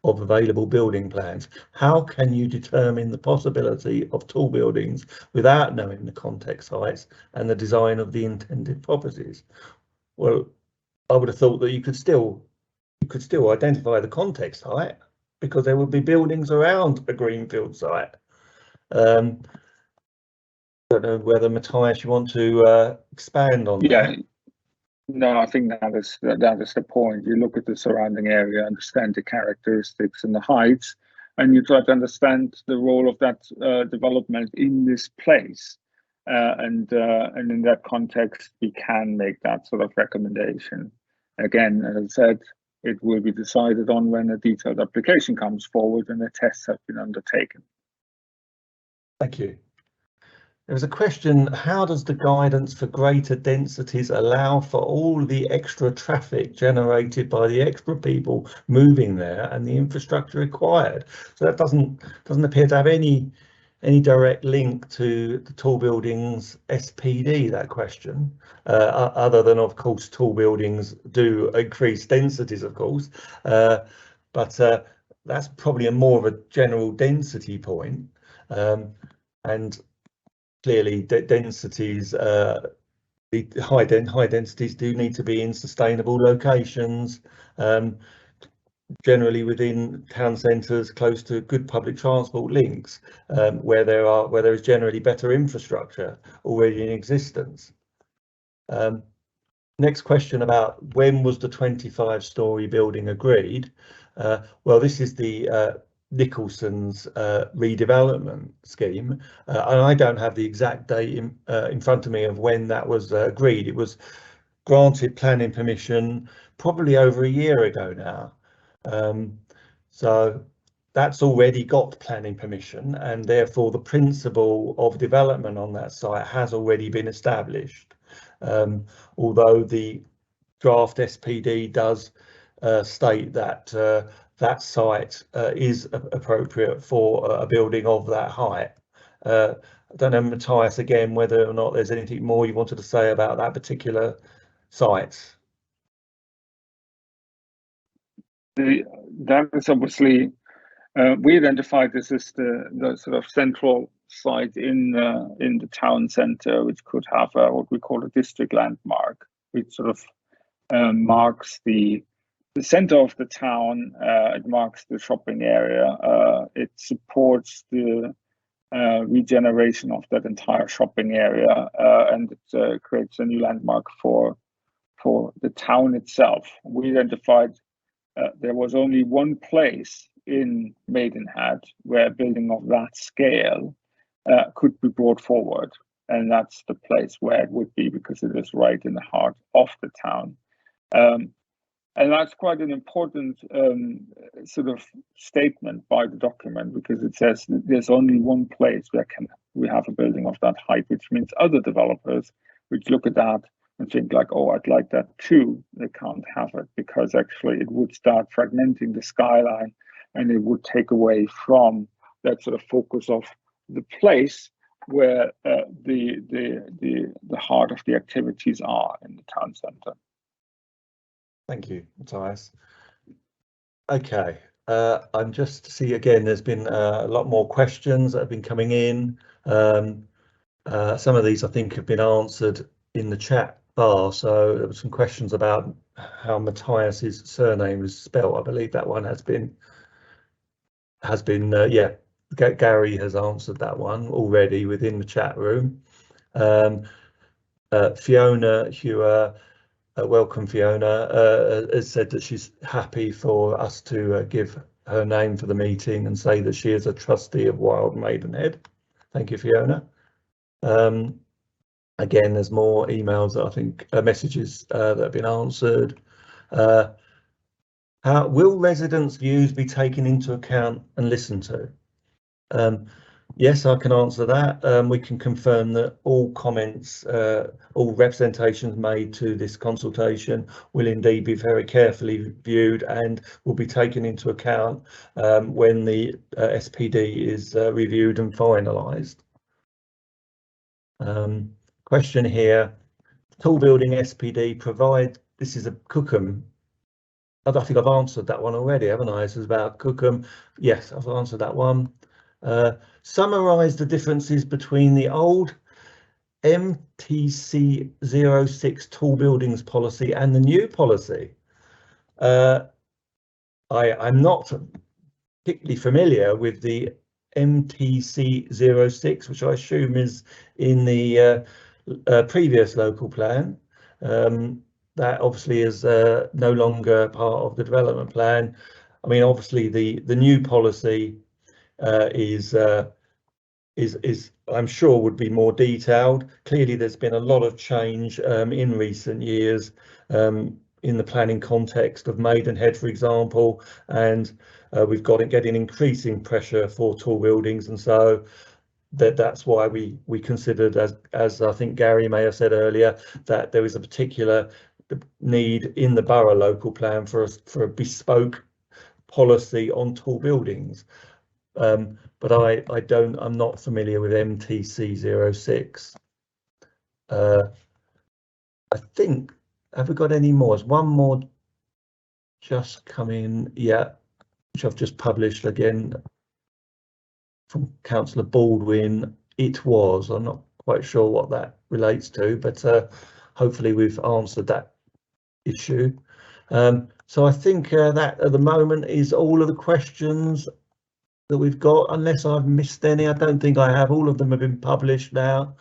of available building plans. How can you determine the possibility of tall buildings without knowing the context heights and the design of the intended properties? Well, I would have thought that you could still identify the context height because there would be buildings around a greenfield site. I don't know whether Matthias, you want to expand on that? No, I think that is the point. You look at the surrounding area, understand the characteristics and the heights, and you try to understand the role of that development in this place. And in that context, we can make that sort of recommendation. Again, as I said, it will be decided on when a detailed application comes forward and the tests have been undertaken. Thank you. There was a question, how does the guidance for greater densities allow for all the extra traffic generated by the extra people moving there and the infrastructure required? So that doesn't appear to have any direct link to the tall buildings SPD, that question, other than of course tall buildings do increase densities, of course, but that's probably a more of a general density point, and clearly densities, the high densities do need to be in sustainable locations, generally within town centres close to good public transport links, where there is generally better infrastructure already in existence. Next question about when was the 25-storey building agreed? Well, this is the Nicholson's redevelopment scheme, and I don't have the exact date in front of me of when that was agreed. It was granted planning permission probably over a year ago now. So that's already got planning permission, and therefore the principle of development on that site has already been established. Although the draft SPD does state that that site is appropriate for a building of that height. I don't know, Matthias, again, whether or not there's anything more you wanted to say about that particular site. That is obviously, we identified this as the sort of central site in the town centre, which could have what we call a district landmark, which sort of marks the center of the town. It marks the shopping area. It supports the regeneration of that entire shopping area, and it creates a new landmark for the town itself. We identified there was only one place in Maidenhead where a building of that scale could be brought forward, and that's the place where it would be, because it is right in the heart of the town. And that's quite an important sort of statement by the document, because it says that there's only one place where we have a building of that height, which means other developers which look at that and think like, oh, I'd like that too, they can't have it, because actually it would start fragmenting the skyline, and it would take away from that sort of focus of the place where the heart of the activities are in the town centre. Thank you, Matthias. Okay, I'm just to see again, there's been a lot more questions that have been coming in. Some of these I think have been answered in the chat bar. So there were some questions about how Matthias's surname is spelled. I believe that one has been yeah, Gary has answered that one already within the chat room. Fiona Hewer, welcome Fiona, has said that she's happy for us to give her name for the meeting and say that she is a trustee of Wild Maidenhead. Thank you, Fiona. Again, there's more emails that I think messages that have been answered. Will residents' views be taken into account and listened to? Yes, I can answer that. We can confirm that all comments, all representations made to this consultation will indeed be very carefully viewed and will be taken into account when the SPD is reviewed and finalised. Question here, tall building SPD provide, this is a Cookham. I think I've answered that one already, haven't I? This is about Cookham. Yes, I've answered that one. Summarise the differences between the old MTC 06 tall buildings policy and the new policy. I'm not particularly familiar with the MTC 06, which I assume is in the previous local plan. That obviously is no longer part of the development plan. I mean, obviously the new policy is I'm sure would be more detailed. Clearly, there's been a lot of change in recent years in the planning context of Maidenhead, for example, and we've got it getting increasing pressure for tall buildings, and so that's why we considered, as I think Gary may have said earlier, that there is a particular need in the borough local plan for a bespoke policy on tall buildings. But I'm not familiar with MTC 06. I think, have we got any more? There's one more just come in, yeah, which I've just published again from Councillor Baldwin. I'm not quite sure what that relates to, but hopefully we've answered that issue. So I think that at the moment is all of the questions that we've got, unless I've missed any. I don't think I have. All of them have been published now.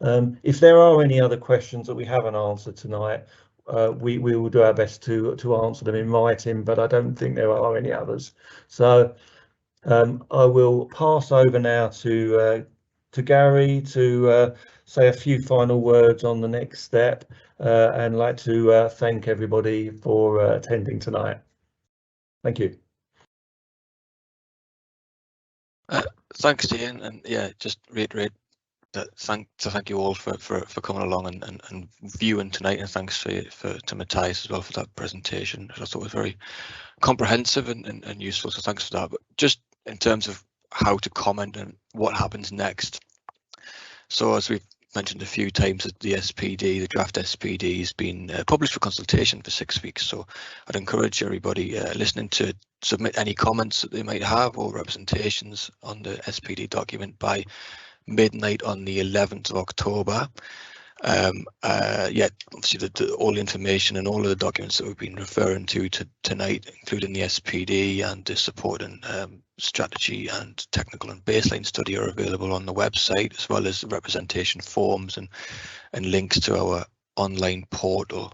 If there are any other questions that we haven't answered tonight, we will do our best to answer them in writing, but I don't think there are any others. So I will pass over now to Gary to say a few final words on the next step, and like to thank everybody for attending tonight. Thank you. Thanks, Ian, and yeah, just reiterate that thank you all for coming along and viewing tonight, and thanks to Matthias as well for that presentation, which I thought was very comprehensive and useful, so thanks for that. But just in terms of how to comment and what happens next, so as we've mentioned a few times, that the SPD, the draft SPD, has been published for consultation for 6 weeks, so I'd encourage everybody listening to submit any comments that they might have or representations on the SPD document by midnight on the 11th of October. Yeah, obviously all the information and all of the documents that we've been referring to tonight, including the SPD and the support and strategy and technical and baseline study, are available on the website, as well as the representation forms and links to our online portal.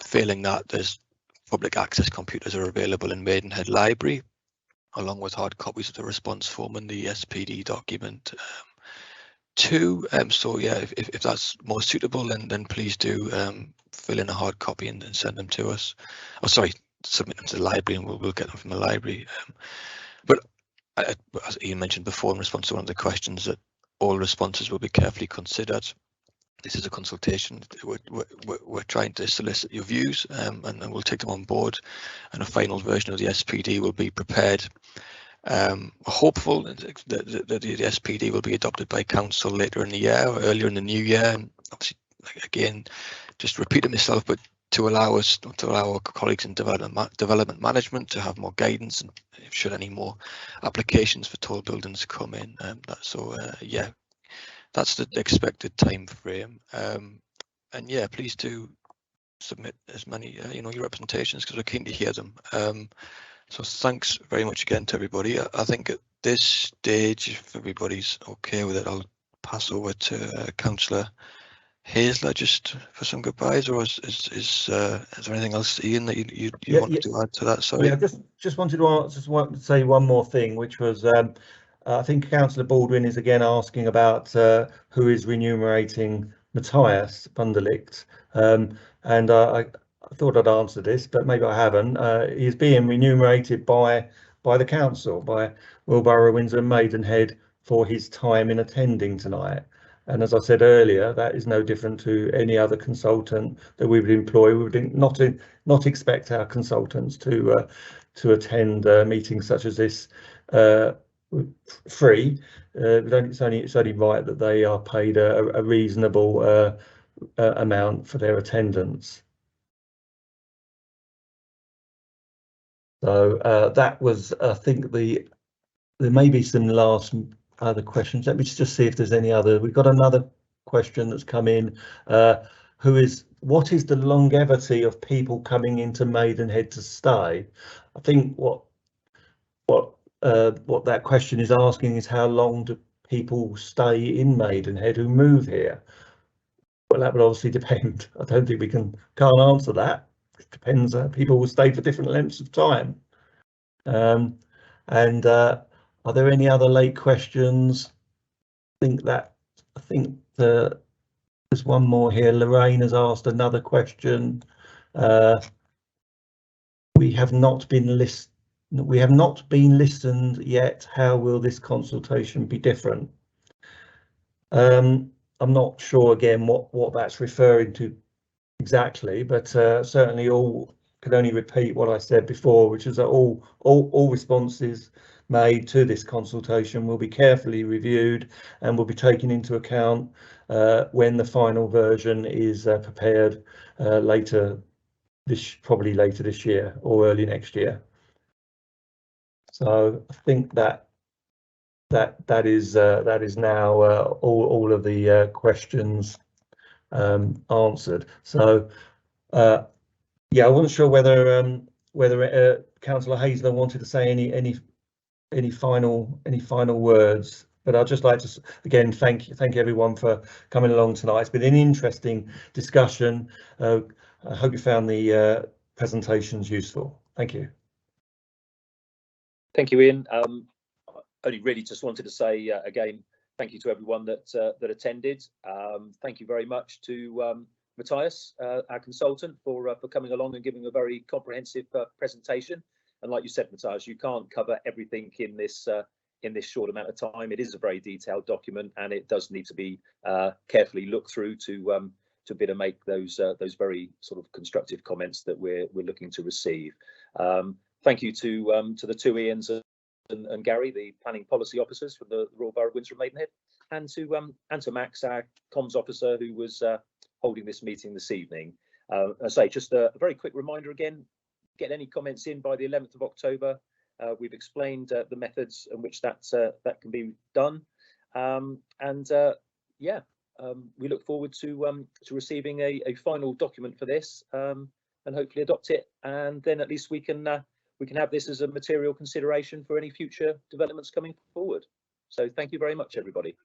Failing that, there's public access computers are available in Maidenhead Library, along with hard copies of the response form and the SPD document too. So yeah, if that's more suitable, then please do fill in a hard copy and send them to us. Oh, sorry, submit them to the library, and we'll get them from the library. But as Ian mentioned before, in response to one of the questions, that all responses will be carefully considered. This is a consultation. We're trying to solicit your views, and we'll take them on board, and a final version of the SPD will be prepared. We're hopeful that the SPD will be adopted by Council later in the year or earlier in the new year. And obviously, again, just repeating myself, but to allow our colleagues in development management to have more guidance, and should any more applications for tall buildings come in. Yeah, that's the expected time frame. And yeah, please do submit as many your representations, because we're keen to hear them. So thanks very much again to everybody. I think at this stage, if everybody's okay with it, I'll pass over to Councillor Haisler just for some goodbyes, or is there anything else, Ian, that you wanted to add to that? Sorry. Yeah, just wanted to say one more thing, which was I think Councillor Baldwin is again asking about who is remunerating Matthias Bunderlicht, and I thought I'd answer this, but maybe I haven't. He's being remunerated by the council, by Wilborough, Windsor and Maidenhead, for his time in attending tonight. And as I said earlier, that is no different to any other consultant that we would employ. We would not expect our consultants to attend meetings such as this free. It's only right that they are paid a reasonable amount for their attendance. So that was, I think, there may be some last other questions. Let me just see if there's any other. We've got another question that's come in. What is the longevity of people coming into Maidenhead to stay? I think what that question is asking is, how long do people stay in Maidenhead who move here? Well, that would obviously depend. I don't think we can't answer that. It depends. People will stay for different lengths of time. Are there any other late questions? I think there's one more here. Lorraine has asked another question. We have not been listened yet. How will this consultation be different? I'm not sure again what that's referring to exactly, but certainly all can only repeat what I said before, which is that all responses made to this consultation will be carefully reviewed and will be taken into account when the final version is prepared probably later this year or early next year. So I think that is now all of the questions answered. So yeah, I wasn't sure whether Councillor Haisler wanted to say any final words, but I'd just like to again thank everyone for coming along tonight. It's been an interesting discussion. I hope you found the presentations useful. Thank you. Thank you, Ian. Only really just wanted to say again, thank you to everyone that that attended. Thank you very much to Matthias, our consultant, for coming along and giving a very comprehensive presentation. And like you said, Matthias, you can't cover everything in this short amount of time. It is a very detailed document, and it does need to be carefully looked through to be able to make those very sort of constructive comments that we're looking to receive. Thank you to the two Ians and Gary, the planning policy officers from the Royal Borough of Windsor and Maidenhead, and to Max, our comms officer, who was holding this meeting this evening. I say just a very quick reminder again, get any comments in by the 11th of October. We've explained the methods in which that can be done, yeah, we look forward to receiving a final document for this, and hopefully adopt it, and then at least we can have this as a material consideration for any future developments coming forward. So thank you very much, everybody.